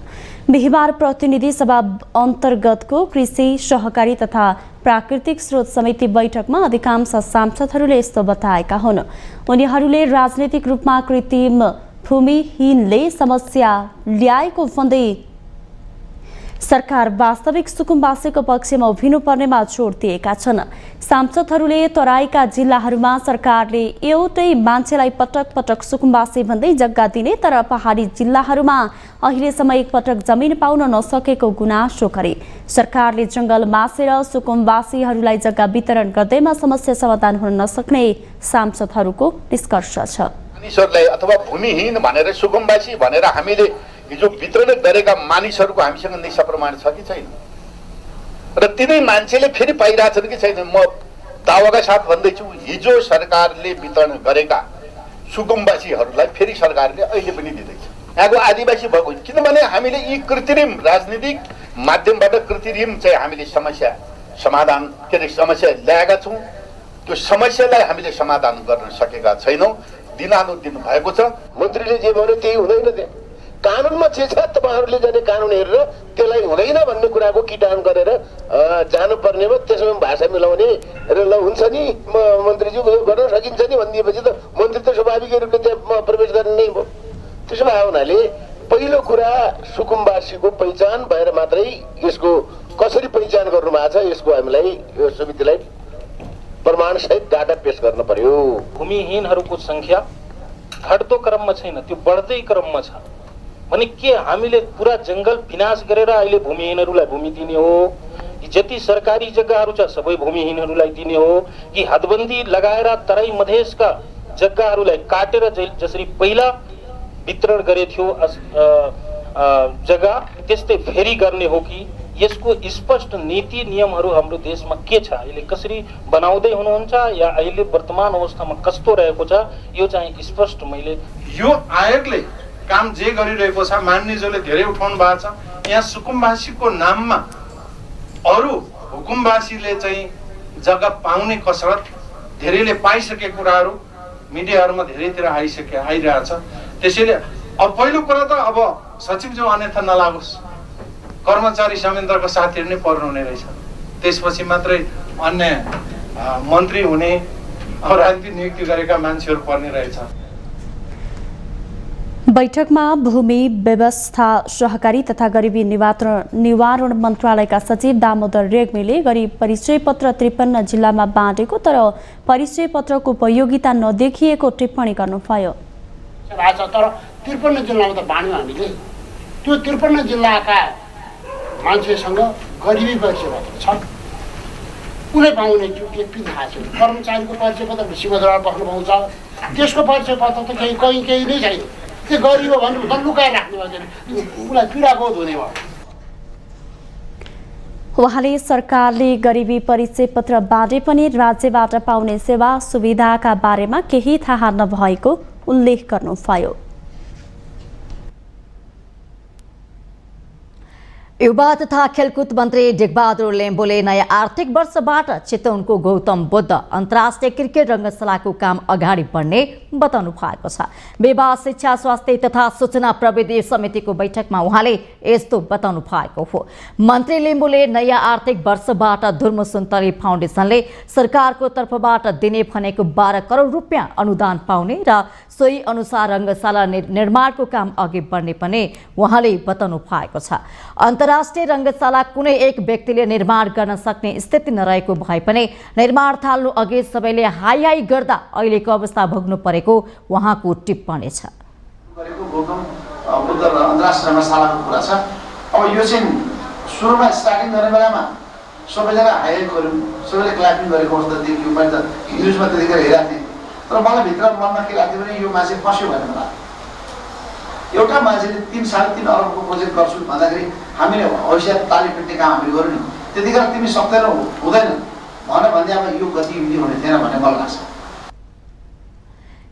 A: बिहिबार प्रतिनिधि सभा अन्तर्गतको कृषि सहकारी तथा प्राकृतिक स्रोत समिति बैठकमा अधिकांश सांसदहरूले यस्तो बताएका हुन्। उनीहरूले राजनीतिक रूपमा कृत्रिम भूमिहीनले समस्या ल्याएको भन्दै सरकार वास्तविक सुकुम्बासीको पक्षमा उभिनुपर्नेमा जोड दिएका छन्। सांसदहरूले तराईका जिल्लाहरूमा सरकारले एउटै मान्छेलाई पटक पटक सुकुम्बासी भन्दै जग्गा दिने तर पहाडी जिल्लाहरूमा अहिलेसम्म एकपटक जमिन पाउन नसकेको गुनासो गरे। सरकारले जंगल मासेर सुकुम्बासीहरूलाई जग्गा वितरण गर्दैमा समस्या समाधान हुन नसक्ने सांसदहरूको निष्कर्ष छ।
U: मानिसहरूलाई अथवा भूमिहीन भनेर सुकुम्बासी भनेर हामीले हिजो वितरण गरेका मानिसहरूको हामीसँग निशा प्रमाण छ कि छैन र तिनै मान्छेले फेरि पाइरहेछन् कि छैन? म दावाका साथ भन्दैछु, हिजो सरकारले वितरण गरेका सुकुम्बासीहरूलाई फेरि सरकारले अहिले पनि दिँदैछ। यहाँको आदिवासी भएको, किनभने हामीले यी कृत्रिम राजनीतिक माध्यमबाट कृत्रिम चाहिँ हामीले समस्या ल्याएका छौँ। त्यो समस्यालाई हामीले समाधान गर्न सकेका छैनौँ। दिनानुदिन भएको छ।
V: मन्त्रीले जे भन्यो त्यही हुँदैन। त्यहाँ कानुनमा जे छ तपाईँहरूले गर्ने कानुन हेरेर त्यसलाई हुँदैन भन्ने कुराको किटान गरेर जानुपर्नेमा त्यसमा भाषा मिलाउने र ल हुन्छ नि मन्त्रीज्यू गर्न सकिन्छ नि भनिदिएपछि त मन्त्री त स्वाभाविक रूपले त्यहाँ प्रवेश गर्ने नै भयो। त्यसो भए हुनाले पहिलो कुरा सुकुम्बासीको पहिचान भएर मात्रै यसको कसरी पहिचान गर्नुभएको छ यसको हामीलाई यो समितिलाई प्रमाणसहित डाटा पेश गर्न पर्यो।
W: भूमिहीनहरूको संख्या घट्दो क्रममा छैन, त्यो बढ्दै क्रममा छ भने के हामीले पुरा जंगल विनाश गरेर अहिले भूमिहीनहरूलाई भूमि दिने हो कि जति सरकारी जग्गाहरू छ सबै भूमिहीनहरूलाई दिने हो कि हदबन्दी लगाएर तराई मधेसका जग्गाहरूलाई काटेर जसरी पहिला वितरण गरे थियो जग्गा त्यस्तै फेरि गर्ने हो कि यसको स्पष्ट नीति नियमहरू हाम्रो देशमा के छ, अहिले कसरी बनाउँदै हुनुहुन्छ या अहिले वर्तमान अवस्थामा कस्तो रहेको छ यो चाहिँ स्पष्ट मैले
X: यो आयोगले काम जे गरिरहेको छ मान्यजोले धेरै उठाउनु भएको छ। यहाँ सुकुम्बासीको नाममा अरू हुकुमवासीले चाहिँ जग्गा पाउने कसरत धेरैले पाइसके कुराहरू मिडियाहरूमा धेरैतिर आइरहेछ। त्यसैले अब पहिलो कुरा त अब सचिवज्यू अन्यथा नलागोस्, कर्मचारी संयन्त्रको साथीहरू नै पर्नुहुने रहेछ। त्यसपछि मात्रै अन्य मन्त्री हुने राजनीतिक नियुक्ति गरेका मान्छेहरू पर्ने रहेछ।
A: बैठकमा भूमि व्यवस्था सहकारी तथा गरिबी निवारण मन्त्रालयका सचिव दामोदर रेग्मीले गरिब परिचय पत्र 53 जिल्लामा बाँडेको तर परिचय पत्रको उपयोगिता नदेखिएको टिप्पणी गर्नुभयो।
Y: तर 53 जिल्लामा त बाँड्यौँ हामीले, त्यो 53 जिल्लाका मान्छेसँग गरिबी परिचय पत्र छ, कुनै पाउने व्यक्ति थाहा छैन। कर्मचारीको परिचय पत्र सीमादरबार बस्नु पाउँछ, त्यसको परिचय पत्र त केही नै छैन। त्यो गरिब हो भने त लुकाएर राख्ने भयो, उसलाई पीडाको हुने भयो।
A: उहाँले सरकारले गरिबी परिचय पत्र बाँडे पनि राज्यबाट पाउने सेवा सुविधाका बारेमा केही थाहा नभएको उल्लेख गर्नुभयो।
B: युवा तथा खेलकुद मन्त्री डिगबहादुर लिम्बुले नयाँ आर्थिक वर्षबाट चितवनको गौतम बुद्ध अन्तर्राष्ट्रिय क्रिकेट रङ्गशालाको काम अगाडि बढ्ने बताउनु भएको छ। विवाह शिक्षा स्वास्थ्य तथा सूचना प्रविधि समितिको बैठकमा उहाँले यस्तो बताउनु भएको हो। मन्त्री लिम्बुले नयाँ आर्थिक वर्षबाट धुर्म सुन्तली फाउन्डेसनले सरकारको तर्फबाट दिने भनेको 12 करोड रुपियाँ अनुदान पाउने र सोही अनुसार रङ्गशाला निर्माणको काम अघि बढ्ने पनि उहाँले बताउनु भएको छ। अन्तर्राष्ट्रिय रङ्गशाला कुनै एक व्यक्तिले निर्माण गर्न सक्ने स्थिति नरहेको भए पनि निर्माण थाल्नु अघि सबैले हाई हाई गर्दा अहिलेको अवस्था भोग्नु परेको उहाँको टिप्पणी छ।
C: अन्तर्राष्ट्रिय रङ्गशालाको कुरा छ। अब यो चाहिँ सुरुमा स्टार्टिङ गर्ने बेलामा सबैजना हाई गऱ्यौँ, सबैले क्ल्यापिङ गरेको अवस्था देखियो। मैले त न्युजमा त्यतिखेर हेरेको थिएँ, तर मलाई भित्र मनमा के लाग्थ्यो भने यो मान्छे फस्यो भन्ने मलाई। एउटा मान्छेले 3.5 अरबको प्रोजेक्ट गर्छु भन्दाखेरि हामीले हैसियत ताली पिट्ने काम हामीले गऱ्यौँ नि, त्यतिखेर तिमी सक्दैनौ हुँदैन भने अब यो गतिविधि हुने थिएन भन्ने मलाई लाग्छ।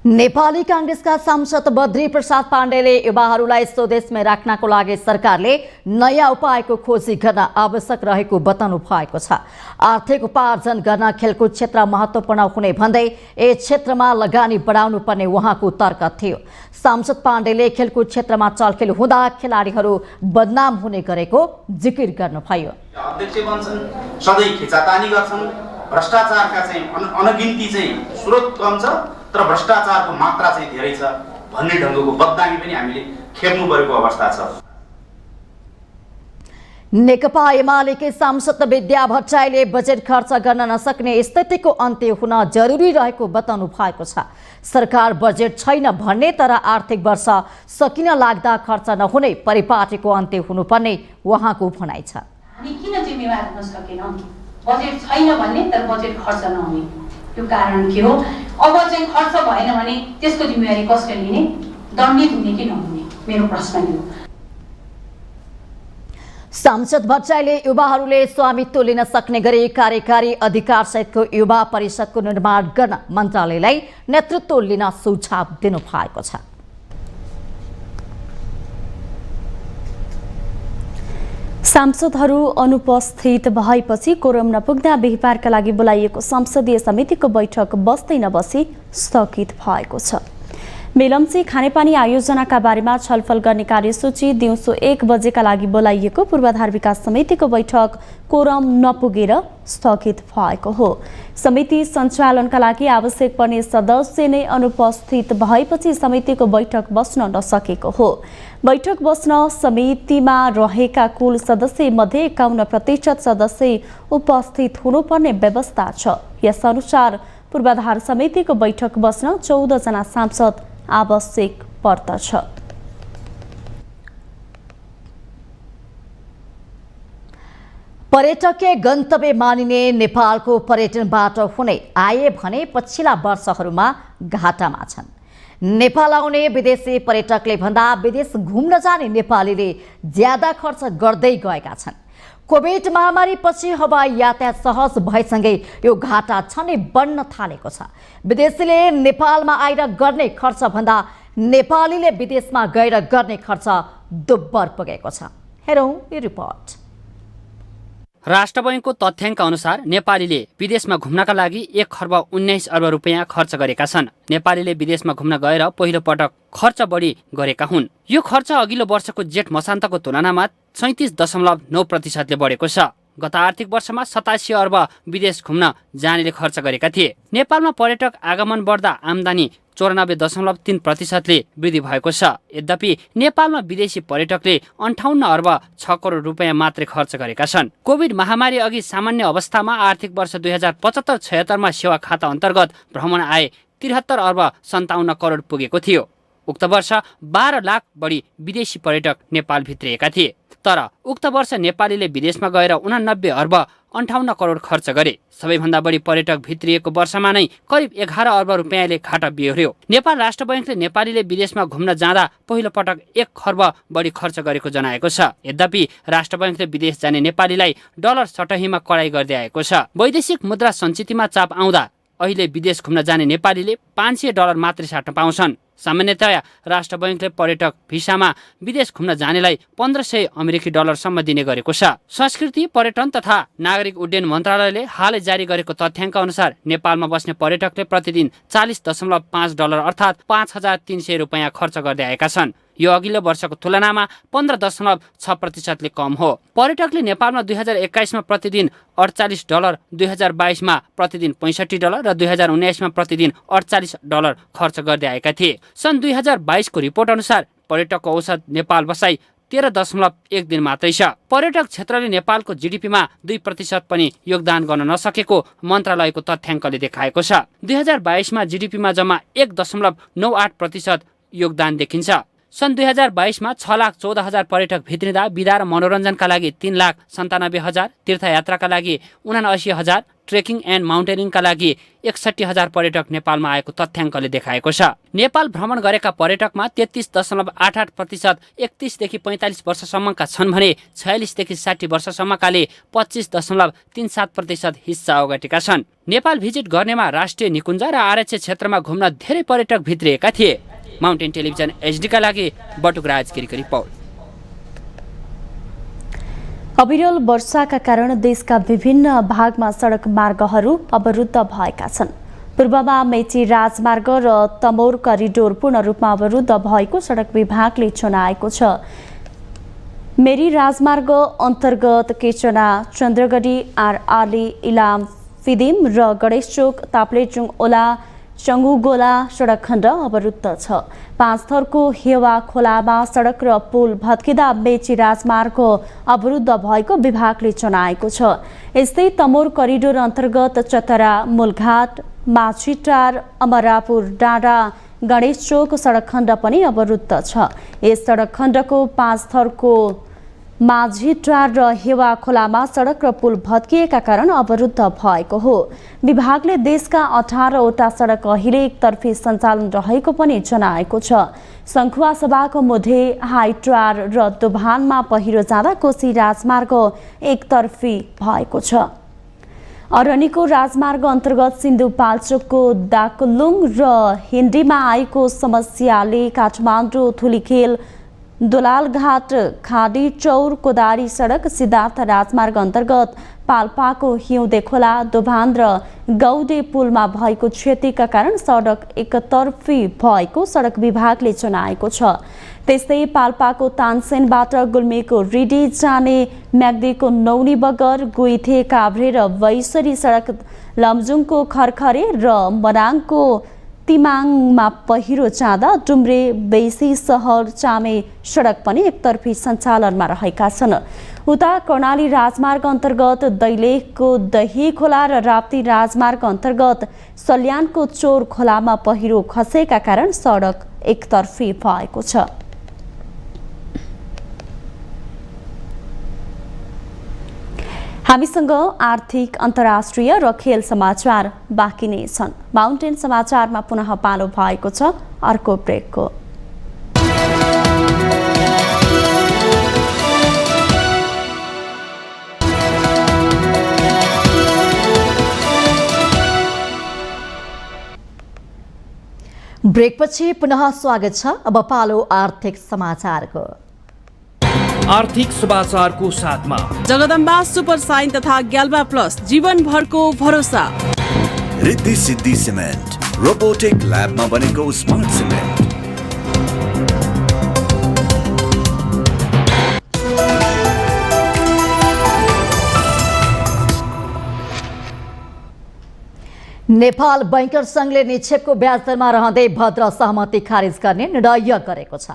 B: नेपाली कांग्रेसका सांसद बद्री प्रसाद पाण्डेले युवाहरूलाई स्वदेशमै राख्नको लागि सरकारले नयाँ उपायको खोजी गर्न आवश्यक रहेको बताउनु भएको छ। आर्थिक उपार्जन गर्न खेलकुद क्षेत्र महत्त्वपूर्ण हुने भन्दै यस क्षेत्रमा लगानी बढाउनु पर्ने उहाँको तर्क थियो। सांसद पाण्डेले खेलकुद क्षेत्रमा चलखेल हुँदा खेलाडीहरू बदनाम हुने गरेको जिकिर गर्नुभयो।
D: अध्यक्ष बन्छन्, सधैँ खिचातानी गर्छन्, भ्रष्टाचारका चाहिँ अनगिन्ती चाहिँ स्रोत कम छ तर भ्रष्टाचारको मात्रा चाहिँ धेरै छ भन्ने ढङ्गको बदनामी पनि हामीले खेप्नु परेको अवस्था छ।
B: नेकपा एमालेकी सांसद विद्या भट्टराईले बजेट खर्च गर्न नसक्ने स्थितिको अन्त्य हुन जरुरी रहेको बताउनु भएको छ। सरकार बजेट छैन भन्ने तर आर्थिक वर्ष सकिन लाग्दा खर्च नहुने परिपाटीको अन्त्य हुनुपर्ने उहाँको भनाइ छ।
E: हामी किन जिम्मेवार हुन सकेनौँ? बजेट छैन भन्ने तर बजेट खर्च नहुने, त्यो कारण के हो? अब चाहिँ खर्च भएन भने त्यसको जिम्मेवारी कसले लिने? दण्डित हुने कि नहुने? मेरो प्रश्न हो।
B: सांसद भट्टराईले युवाहरूले स्वामित्व लिन सक्ने गरी कार्यकारी अधिकार सहितको युवा परिषदको निर्माण गर्न मन्त्रालयलाई नेतृत्व लिन सुझाव दिनु भएको छ।
A: सांसदहरू अनुपस्थित भएपछि कोरम नपुग्दा बिहिबारका लागि बोलाइएको संसदीय समितिको बैठक बस्दै नबसी स्थगित भएको छ। मेलम्ची खानेपानी आयोजनाका बारेमा छलफल गर्ने कार्यसूची दिउँसो 1 बजेका लागि बोलाइएको पूर्वाधार विकास समितिको बैठक कोरम नपुगेर स्थगित भएको हो। समिति सञ्चालनका लागि आवश्यक पर्ने सदस्य नै अनुपस्थित भएपछि समितिको बैठक बस्न नसकेको हो। बैठक बस्न समितिमा रहेका कुल सदस्य मध्ये 51% सदस्य उपस्थित हुनुपर्ने व्यवस्था छ। यसअनुसार पूर्वाधार समितिको बैठक बस्न 14 जना सांसद आवश्यक पर्दछ।
B: पर्यटकीय गन्तव्य मानिने नेपालको पर्यटनबाट हुने आय भने पछिल्ला वर्षहरूमा घाटामा छन्। नेपाल आउने विदेशी पर्यटकले भन्दा विदेश घुम्न जाने नेपालीले ज्यादा खर्च गर्दै गएका छन्। कोभिड महामारीपछि हवाई यातायात सहज भएसँगै यो घाटा छनै बढ्न थालेको छ। विदेशीले नेपालमा आएर गर्ने खर्च भन्दा नेपालीले विदेशमा गएर गर्ने खर्च दुब्बर पुगेको छ। हेरौँ यो रिपोर्ट।
O: राष्ट्र बैंकको तथ्याङ्क अनुसार नेपालीले विदेशमा घुम्नका लागि 1 खर्ब 19 अर्ब रुपियाँ खर्च गरेका छन्। नेपालीले विदेशमा घुम्न गएर पहिलो पटक खर्च बढी गरेका हुन्। यो खर्च अघिल्लो वर्षको जेठ मसान्तको तुलनामा 37.9% बढेको छ। गत आर्थिक वर्षमा 87 अर्ब विदेश घुम्न जानेले खर्च गरेका थिए। नेपालमा पर्यटक आगमन बढ्दा आम्दानी 94.3%ले वृद्धि भएको छ। यद्यपि नेपालमा विदेशी पर्यटकले 58 अर्ब 6 करोड रुपियाँ मात्रै खर्च गरेका छन्। कोभिड महामारी अघि सामान्य अवस्थामा आर्थिक वर्ष 2075-76 मा सेवा खाता अन्तर्गत भ्रमण आय 73 अर्ब 57 करोड पुगेको थियो। उक्त वर्ष 12 लाख बढी विदेशी पर्यटक नेपाल भित्रिएका थिए। तर उक्त वर्ष नेपालीले विदेशमा गएर 89 अर्ब 58 करोड खर्च गरे। सबैभन्दा बढी पर्यटक भित्रिएको वर्षमा नै करिब 11 अर्ब रुपियाँले घाटा बिहोर्यो। नेपाल राष्ट्र बैंकले नेपालीले विदेशमा घुम्न जाँदा पहिलो पटक 1 खर्ब बढी खर्च गरेको जनाएको छ। यद्यपि राष्ट्र बैंकले विदेश जाने नेपालीलाई डलर सटहीमा कडाई गर्दै आएको छ। वैदेशिक मुद्रा सञ्चितमा चाप आउँदा अहिले विदेश घुम्न जाने नेपालीले $500 मात्रै साट्न पाउँछन्। सामान्यतया राष्ट्र बैंकले पर्यटक भिसामा विदेश घुम्न जानेलाई $1500 अमेरिकी डलरसम्म दिने गरेको छ। संस्कृति, पर्यटन तथा नागरिक उड्डयन मन्त्रालयले हालै जारी गरेको तथ्याङ्क अनुसार नेपालमा बस्ने पर्यटकले प्रतिदिन $40.5 अर्थात् 5300 रुपियाँ खर्च गर्दै आएका छन्। यो अघिल्लो वर्षको तुलनामा 15.6%ले कम हो। पर्यटकले नेपालमा 2021 मा प्रतिदिन $48, 2022 मा प्रतिदिन $65 र 2019 मा प्रतिदिन $48 खर्च गर्दै आएका थिए। सन् 2022 को रिपोर्ट अनुसार पर्यटकको औसत नेपाल बसाई 13.1 दिन मात्रै छ। पर्यटक क्षेत्रले नेपालको जीडीपीमा 2% पनि योगदान गर्न नसकेको मन्त्रालयको तथ्याङ्कले देखाएको छ। 2022 मा जीडीपीमा जम्मा 1.98% योगदान देखिन्छ। सन् 2022 मा 6,14,000 पर्यटक भित्रिँदा बिदा र मनोरञ्जनका लागि 3,97,000, तीर्थयात्राका लागि 79,000, ट्रेकिङ एन्ड माउन्टेनिङका लागि 61,000 पर्यटक नेपालमा आएको तथ्याङ्कले देखाएको छ। नेपाल भ्रमण गरेका पर्यटकमा 33.88% 31 देखि 45 वर्षसम्मका छन् भने 46 देखि 60 वर्षसम्मकाले 25.37% हिस्सा ओगटेका छन्। नेपाल भिजिट गर्नेमा राष्ट्रिय निकुञ्ज र आरक्ष क्षेत्रमा घुम्न धेरै पर्यटक भित्रिएका थिए। माउन्टेन टेलिभिजन एचडीका लागि बटुकराज गिरीको रिपोर्ट।
A: अविरल वर्षाका कारण देशका विभिन्न भागमा सडक मार्गहरू अवरुद्ध भएका छन्। पूर्वमा मेची राजमार्ग र तमोर करिडोर पूर्ण रूपमा अवरुद्ध भएको सडक विभागले जनाएको छ। मेरी राजमार्ग अन्तर्गत केचना, चन्द्रगढी, आरआली, इलाम, फिदिम र गणेशचोक, ताप्लेजुङ, ओला, चङ्गुगोला सडक खण्ड अवरुद्ध छ। 5 थरको हेवा खोलामा सडक र पुल भत्किँदा मेची राजमार्ग अवरुद्ध भएको विभागले जनाएको छ। यस्तै तमोर करिडोर अन्तर्गत चतरा, मूलघाट, माछीटार, अमरापुर डाँडा, गणेशचोक सडक खण्ड पनि अवरुद्ध छ। यस सडक खण्डको 5 थरको माझीटार र हेवा खोलामा सडक र पुल भत्किएका कारण अवरुद्ध भएको हो। विभागले देशका 18वटा सडक अहिले एकतर्फी सञ्चालन रहेको पनि जनाएको छ। सङ्खुवा सभाको मुधे, हाइटार र दोभानमा पहिरो जाँदा कोशी राजमार्ग एकतर्फी भएको छ। अरनिको राजमार्ग अन्तर्गत सिन्धुपाल्चोकको दाकुलुङ र हिन्डीमा आएको समस्याले काठमाडौँ, धुलीखेल, दोलालघाट, खाडी चौर, कोदारी सडक, सिद्धार्थ राजमार्ग अन्तर्गत पाल्पाको हिउँदे खोला, दोभान र गौडे पुलमा भएको क्षतिका कारण सडक एकतर्फी भएको सडक विभागले जनाएको छ। त्यस्तै पाल्पाको तानसेनबाट गुल्मीको रिडी जाने, म्याग्दीको नौनी बगर, गुइथे, काभ्रे र वैसरी सडक, लमजुङको खरखरे र मनाङको तिमाङमा पहिरो जाँदा डुम्रे, बेसी सहर, चामे सडक पनि एकतर्फी सञ्चालनमा रहेका छन्। उता कर्णाली राजमार्ग अन्तर्गत दैलेखको दही खोला र राप्ती राजमार्ग अन्तर्गत सल्यानको चोर खोलामा पहिरो खसेका कारण सडक एकतर्फी भएको छ। हामीसँग आर्थिक, अन्तर्राष्ट्रिय र खेल समाचार बाँकी नै छन्। माउन्टेन समाचारमा पुनः पालो भएको छ अर्को ब्रेकको।
B: ब्रेकपछि पुनः स्वागत छ। अब पालो आर्थिक समाचारको।
F: आर्थिक समाचारको साथमा
G: जगदम्बा सुपर साइन तथा ग्याल्बा प्लस जीवनभरको भरोसा।
I: रिद्धि सिद्धि सिमेन्ट रोबोटिक ल्याबमा बनेको स्मार्ट सिमेन्ट।
B: नेपाल बैंकर संघले निक्षेपको ब्याज दरमा रहँदै भद्र सहमति खारिज गर्ने निर्णय गरेको छ।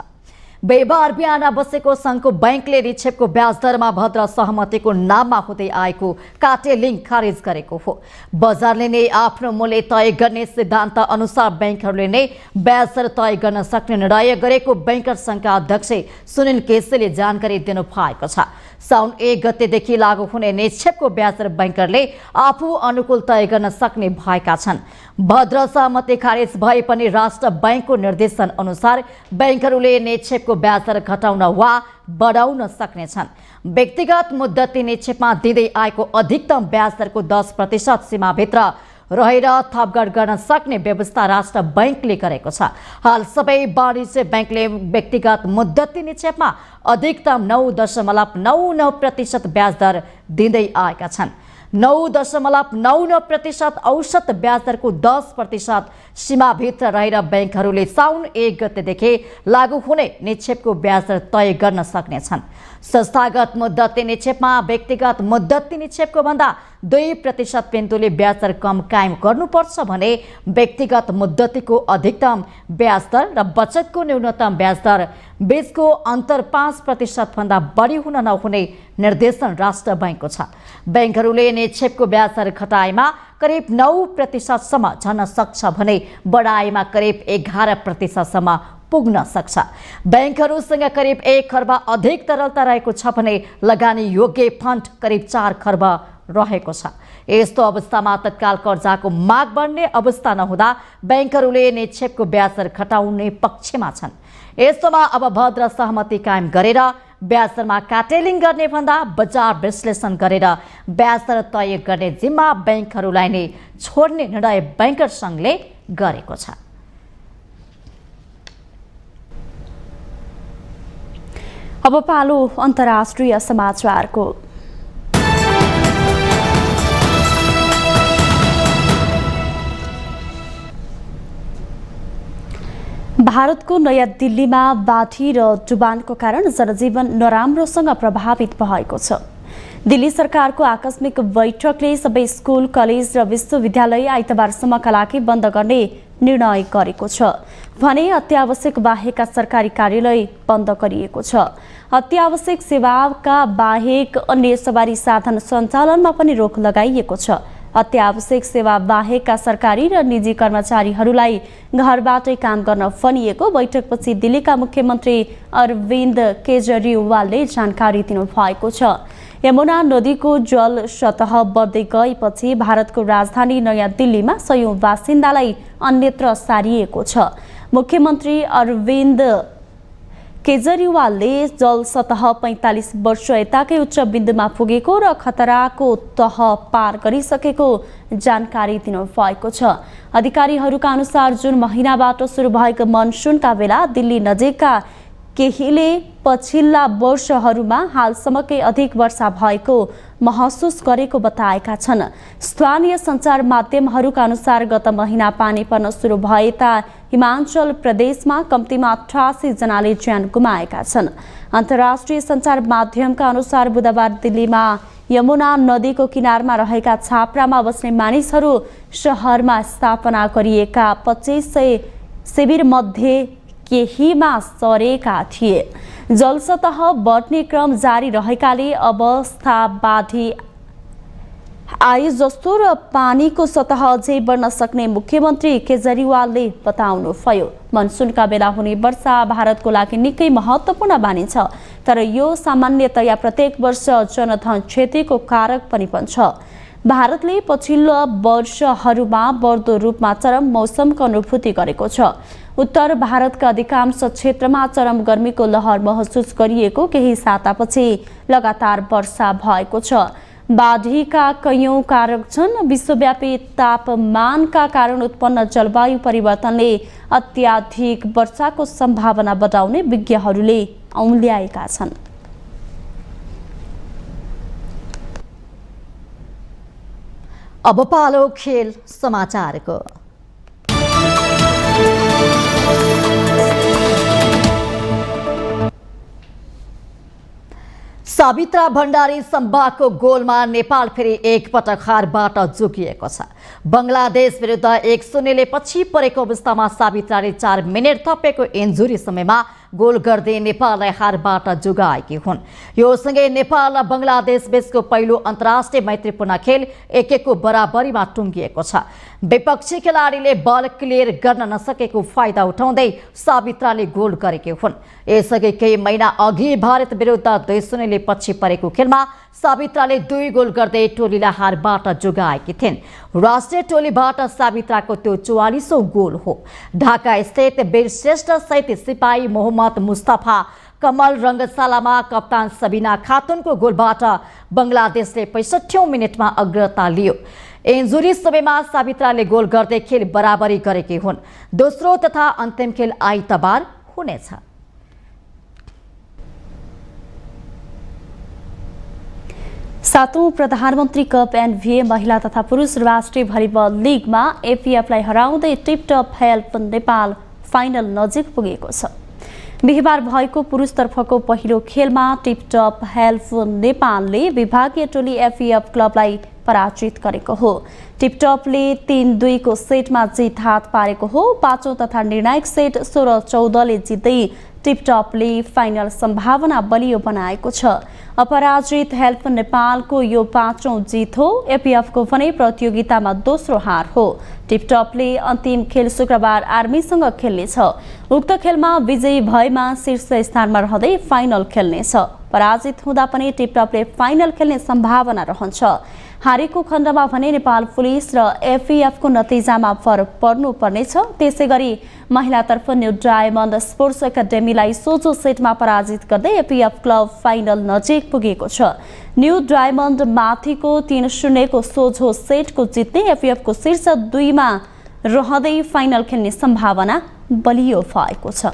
B: व्यवहार बिहान बसेको संघको बैंकले निक्षेपको ब्याज दरमा भद्र सहमतिको नाममा हुँदै आएको काटे लिङ्क खारिज गरेको हो। बजारले नै आफ्नो मूल्य तय गर्ने सिद्धान्त अनुसार बैंकहरूले नै ब्याज दर तय गर्न सक्ने निर्णय गरेको बैंकर संघका अध्यक्ष सुनिल केसीले जानकारी दिनु भएको छ। साउन 1 गतेदेखि लागू हुने निक्षेपको ब्याज दर बैंकरले आफू अनुकूल तय गर्न सक्ने भएका छन्। भद्र सहमति खारेज भए पनि राष्ट्र बैंकको निर्देशन अनुसार बैंकहरूले निक्षेपको ब्याज दर घटाउन वा बढाउन सक्नेछन्। व्यक्तिगत मुद्दती निक्षेपमा दिँदै आएको अधिकतम ब्याज दरको 10% सीमाभित्र रहेर थपघट गर्न सक्ने व्यवस्था राष्ट्र बैंकले गरेको छ। हाल सबै वाणिज्य बैंकले व्यक्तिगत मुद्दती निक्षेपमा अधिकतम 9.99% ब्याज दर दिँदै आएका छन्। 9.99% औसत ब्याज दरको 10% सीमाभित्र रहेर बैंकहरूले साउन 1 गतेदेखि लागू हुने निक्षेपको ब्याज दर तय गर्न सक्नेछन्। संस्थागत मुद्दती निक्षेपमा व्यक्तिगत मुद्दती निक्षेपको भन्दा 2% बिन्दुले ब्याज दर कम कायम गर्नुपर्छ भने व्यक्तिगत मुद्दतीको अधिकतम ब्याज दर र बचतको न्यूनतम ब्याज दर बीचको अन्तर 5% भन्दा बढी हुन नहुने निर्देशन राष्ट्र बैंकको छ। बैंकहरूले निक्षेपको ब्याज दर घटाएमा करिब 9% सम्म झर्न सक्छ भने बढाएमा करिब 11% सम्म पुग्न सक्छ। बैंकहरूसँग करिब 1 खर्ब अधिक तरलता रहेको छ भने लगानी योग्य फन्ड करिब 4 खर्ब रहेको छ। यस्तो अवस्थामा तत्काल कर्जाको माग बढ्ने अवस्था नहुँदा बैंकहरूले निक्षेपको ब्याज दर घटाउने पक्षमा छन्। यस्तोमा अब भद्र सहमति कायम गरेर ब्याज दरमा काटेलिङ गर्ने भन्दा बजार विश्लेषण गरेर ब्याज दर तय गर्ने जिम्मा बैंकहरूलाई नै छोड्ने निर्णय बैंकर संघले गरेको छ।
A: अब पालो अन्तर्राष्ट्रिय समाचारको। भारतको नयाँ दिल्लीमा बाढी र डुबानको कारण जनजीवन नराम्रोसँग प्रभावित भएको छ। दिल्ली सरकारको आकस्मिक बैठकले सबै स्कुल, कलेज र विश्वविद्यालय आइतबारसम्मका लागि बन्द गर्ने निर्णय गरेको छ भने अत्यावश्यक बाहेकका सरकारी कार्यालय बन्द गरिएको छ। अत्यावश्यक सेवाका बाहेक अन्य सवारी साधन सञ्चालनमा पनि रोक लगाइएको छ। अत्यावश्यक सेवा बाहेकका सरकारी र निजी कर्मचारीहरूलाई घरबाटै काम गर्न भनिएको बैठकपछि दिल्लीका मुख्यमन्त्री अरविन्द केजरीवालले जानकारी दिनुभएको छ। यमुना नदीको जल सतह बढ्दै गएपछि भारतको राजधानी नयाँ दिल्लीमा सयौं बासिन्दालाई अन्यत्र सारिएको छ। मुख्यमन्त्री अरविन्द केजरीवालले जल सतह 45 वर्ष यताकै उच्च बिन्दुमा पुगेको र खतराको तह पार गरिसकेको जानकारी दिनुभएको छ। अधिकारीहरूका अनुसार जुन महिनाबाट सुरु भएको मनसुनका बेला दिल्ली नजिकका केहीले पछिल्ला वर्षहरूमा हालसम्मकै अधिक वर्षा भएको महसुस गरेको बताएका छन्। स्थानीय सञ्चार माध्यमहरूका अनुसार गत महिना पानी पर्न सुरु भएता हिमाचल प्रदेशमा कम्तीमा 88 जनाले ज्यान गुमाएका छन्। अन्तर्राष्ट्रिय सञ्चार माध्यमका अनुसार बुधबार दिल्लीमा यमुना नदीको किनारमा रहेका छाप्रामा बस्ने मानिसहरू शहरमा स्थापना गरिएका 2500 शिविर मध्ये केहीमा सरेका थिए। जलसतह बढ्ने क्रम जारी रहेकाले अवस्था बाढी आए जस्तो र पानीको सतह अझै बढ्न सक्ने मुख्यमन्त्री केजरीवालले बताउनुभयो। मनसुनका बेला हुने वर्षा भारतको लागि निकै महत्त्वपूर्ण मानिन्छ, तर यो सामान्यतया प्रत्येक वर्ष जनधन क्षतिको कारक पनि बन्छ। भारतले पछिल्लो वर्षहरूमा बढ्दो रूपमा चरम मौसमको अनुभूति गरेको छ। उत्तर भारतका अधिकांश क्षेत्रमा चरम गर्मीको लहर महसुस गरिएको केही सातापछि लगातार वर्षा भएको छ। बाढीका कैयौं कारक छन्। विश्वव्यापी तापमानका कारण उत्पन्न जलवायु परिवर्तनले अत्याधिक वर्षाको सम्भावना बढाउने विज्ञहरूले औँल्याएका छन्।
B: अब पालो खेल समाचारको। सावित्रा भण्डारी सम्भागको गोलमा नेपाल फेरि एकपटक हारबाट जोगिएको छ। बंगलादेश विरुद्ध 1-0ले पछि परेको अवस्थामा सावित्राले 4 मिनेट थपेको इन्जुरी समयमा गोल गर्दै नेपाललाई हारबाट जोगाएकी हुन्। यो सँगै नेपाल र बंगलादेश बीचको पहिलो अन्तर्राष्ट्रिय मैत्रीपूर्ण खेल 1-1 को बराबरीमा टुङ्गिएको छ। विपक्षी खेलाडीले बल क्लियर गर्न नसकेको फाइदा उठाउँदै सावित्राले गोल गरेकी हुन्। यसअघि केही महिना अघि भारत विरुद्ध 2-0ले पछि परेको खेलमा सावित्राले 2 गोल गर्दै टोलीलाई हारबाट जोगाएकी थिइन्। राष्ट्रिय टोलीबाट सावित्राको त्यो 44औं गोल हो। ढाका स्थित वीरश्रेष्ठ सहित सिपाही मोहम्मद मुस्तफा कमल रङ्गशालामा कप्तान सबिना खातुनको गोलबाट बंगलादेशले 65औं मिनेटमा अग्रता लियो। इन्जुरी समयमा सावित्राले गोल गर्दै खेल बराबरी गरेकी हुन्। दोस्रो तथा अन्तिम खेल आइतबार हुनेछ।
A: सातौं प्रधानमन्त्री कप एनभिए महिला तथा पुरुष राष्ट्रिय भलिबल लिगमा एपीएफलाई हराउँदै टिपटप हेल्प नेपाल फाइनल नजिक पुगेको छ। बिहिबार भएको पुरुषतर्फको पहिलो खेलमा टिपटप हेल्प नेपालले विभागीय टोली एफएफ क्लबलाई पराजित गरेको हो। टिपटपले 3-2 को सेटमा जित हात पारेको हो। पाँचौं तथा निर्णायक सेट 16-14 जित्दै टिपटपले फाइनल सम्भावना बलियो बनाएको छ। अपराजित हेल्प नेपालको यो 5औं जित हो। एपीएफको भने प्रतियोगितामा दोस्रो हार हो। टिपटपले अन्तिम खेल शुक्रबार आर्मीसँग खेल्नेछ। उक्त खेलमा विजयी भएमा शीर्ष स्थानमा रहँदै फाइनल खेल्नेछ। पराजित हुँदा पनि टिपटपले फाइनल खेल्ने सम्भावना रहन्छ। हारेको खण्डमा भने नेपाल पुलिस र एफईएफको नतिजामा फरक पर्नुपर्नेछ। त्यसैगरी महिलातर्फ न्यू डायमन्ड स्पोर्ट्स एकाडेमीलाई सोझो सेटमा पराजित गर्दै एपीएफ क्लब फाइनल नजिक पुगेको छ। न्यू डायमन्ड माथिको 3-0 को सोझो सेटको जित्ने एफईएफको शीर्ष 2 मा रहँदै फाइनल खेल्ने सम्भावना बलियो भएको छ।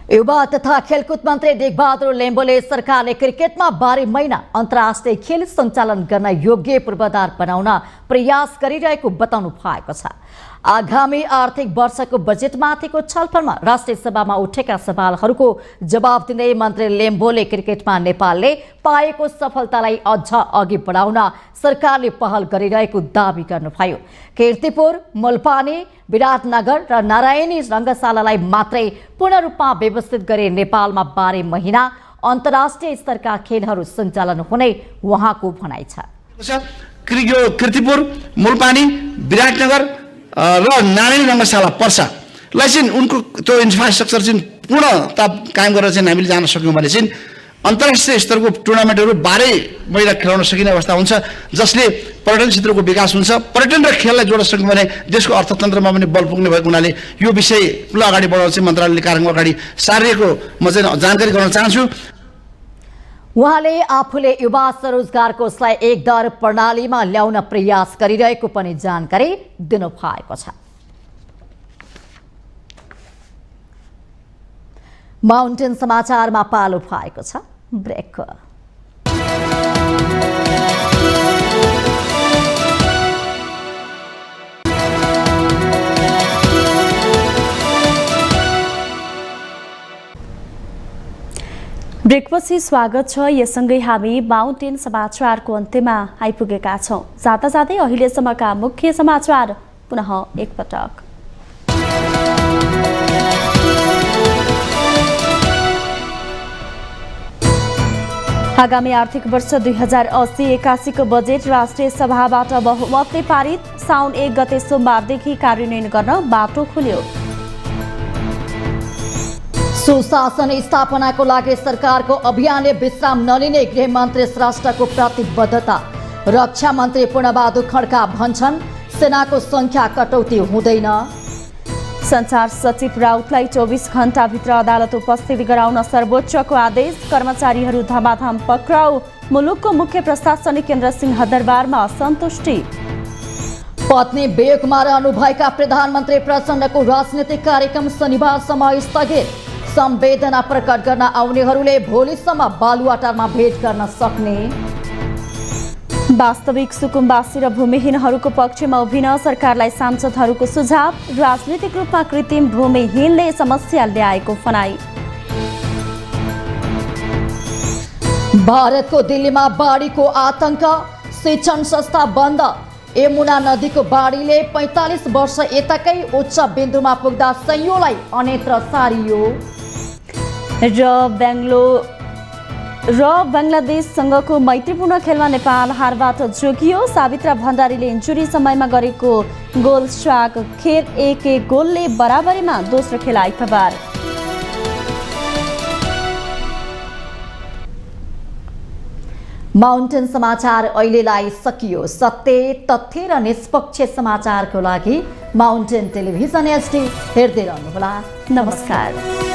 B: युवा तथा खेलकुद मन्त्री डेगबहादुर लिम्बुले सरकारले क्रिकेटमा 12 महिना अन्तर्राष्ट्रिय खेल सञ्चालन गर्न योग्य पूर्वाधार बनाउन प्रयास गरिरहेको बताउनु भएको छ। आगामी आर्थिक वर्षको बजेटमाथिको छलफलमा राष्ट्रिय सभामा उठेका सवालहरूको जवाब दिँदै मन्त्री लिम्बुले क्रिकेटमा नेपालले पाएको सफलतालाई अझ अघि बढाउन सरकारले पहल गरिरहेको दावी गर्नुभयो। कीर्तिपुर, मुलपानी, विराटनगर र नारायणी रङ्गशालालाई मात्रै पूर्ण रूपमा व्यवस्थित गरी नेपालमा 12 महिना अन्तर्राष्ट्रिय स्तरका खेलहरू सञ्चालन हुने उहाँको भनाइ छ।
H: कीर्तिपुर, मुलपानी, विराटनगर र नारायणी रङ्गशाला पर्सालाई चाहिँ उनको त्यो इन्फ्रास्ट्रक्चर चाहिँ पूर्णता कायम गरेर चाहिँ हामीले जान सक्यौँ भने चाहिँ अन्तर्राष्ट्रिय स्तरको टुर्नामेन्टहरू 12 महिना खेलाउन सकिने अवस्था हुन्छ, जसले पर्यटन क्षेत्रको विकास हुन्छ। पर्यटन र खेललाई जोड्न सक्यौँ भने देशको अर्थतन्त्रमा पनि बल पुग्ने भएको हुनाले यो विषयलाई अगाडि बढाउन चाहिँ मन्त्रालयले कार्यक्रम अगाडि सारिएको म चाहिँ जानकारी गराउन चाहन्छु।
B: उहाँले आफूले युवा स्वरोजगार कोषलाई एक दर प्रणालीमा ल्याउन प्रयास गरिरहेको पनि जानकारी दिनुभएको छ। माउन्टेन समाचारमा पालो भएको छ ब्रेक।
A: ब्रेकपछि स्वागत छ। यससँगै हामी माउन्टेन समाचारको अन्त्यमा आइपुगेका छौँ। जाँदा जाँदै अहिलेसम्मका मुख्य समाचार पुनः एकपटक। आगामी आर्थिक वर्ष 2080-81 को बजेट राष्ट्रिय सभाबाट बहुमतले पारित। साउन 1 गते सोमबारदेखि कार्यान्वयन गर्न बाटो खुल्यो।
B: सुशासन स्थापनाको लागि सरकारको अभियानले विश्राम नलिने गृहमन्त्री श्रेष्ठको प्रतिबद्धता। रक्षा मन्त्री पूर्णबहादुर खड्का भन्छन् सेनाको संख्या कटौती हुँदैन।
A: संचार सचिव राउतलाई 24 घण्टाभित्र अदालत उपस्थित गराउन सर्वोच्चको आदेश। कर्मचारीहरू धमाधम पक्राउ। मुलुकको मुख्य प्रशासनिक केन्द्र सिंहदरबारमा असन्तुष्टि।
B: पत्नी बेगमा रहनुभएका प्रधानमन्त्री प्रचण्डको राजनीतिक कार्यक्रम शनिबारसम्म स्थगित। संवेदना प्रकट गर्न आउनेहरूले भोलिसम्म बालुवाटारमा भेट गर्न सक्ने।
A: वास्तविक सुकुम्बासी र भूमिहीनहरूको पक्षमा उभिन सरकारलाई सांसदहरूको सुझाव। राजनीतिक रूपमा कृत्रिम भूमिहीनले समस्या ल्याएको भनाई।
B: भारतको दिल्लीमा बाढीको आतंक। शिक्षण संस्था बन्द। यमुना नदीको बाढीले 45 वर्ष यताकै उच्च बिन्दुमा पुग्दा संयोलाई अन्यत्र सारियो।
A: र बङ्गलादेशसँगको मैत्रीपूर्ण खेलमा नेपाल हारबाट जोगियो। सावित्रा भण्डारीले इन्जुरी समयमा गरेको गोल स्वाग खेर 1-1 गोलले बराबरीमा दोस्रो खेल आइतबार।
B: माउन्टेन समाचार अहिलेलाई सकियो। सत्य, तथ्य र निष्पक्ष समाचारको लागि माउन्टेन टेलिभिजन HD हेर्दै रहनुहोला।
A: नमस्कार।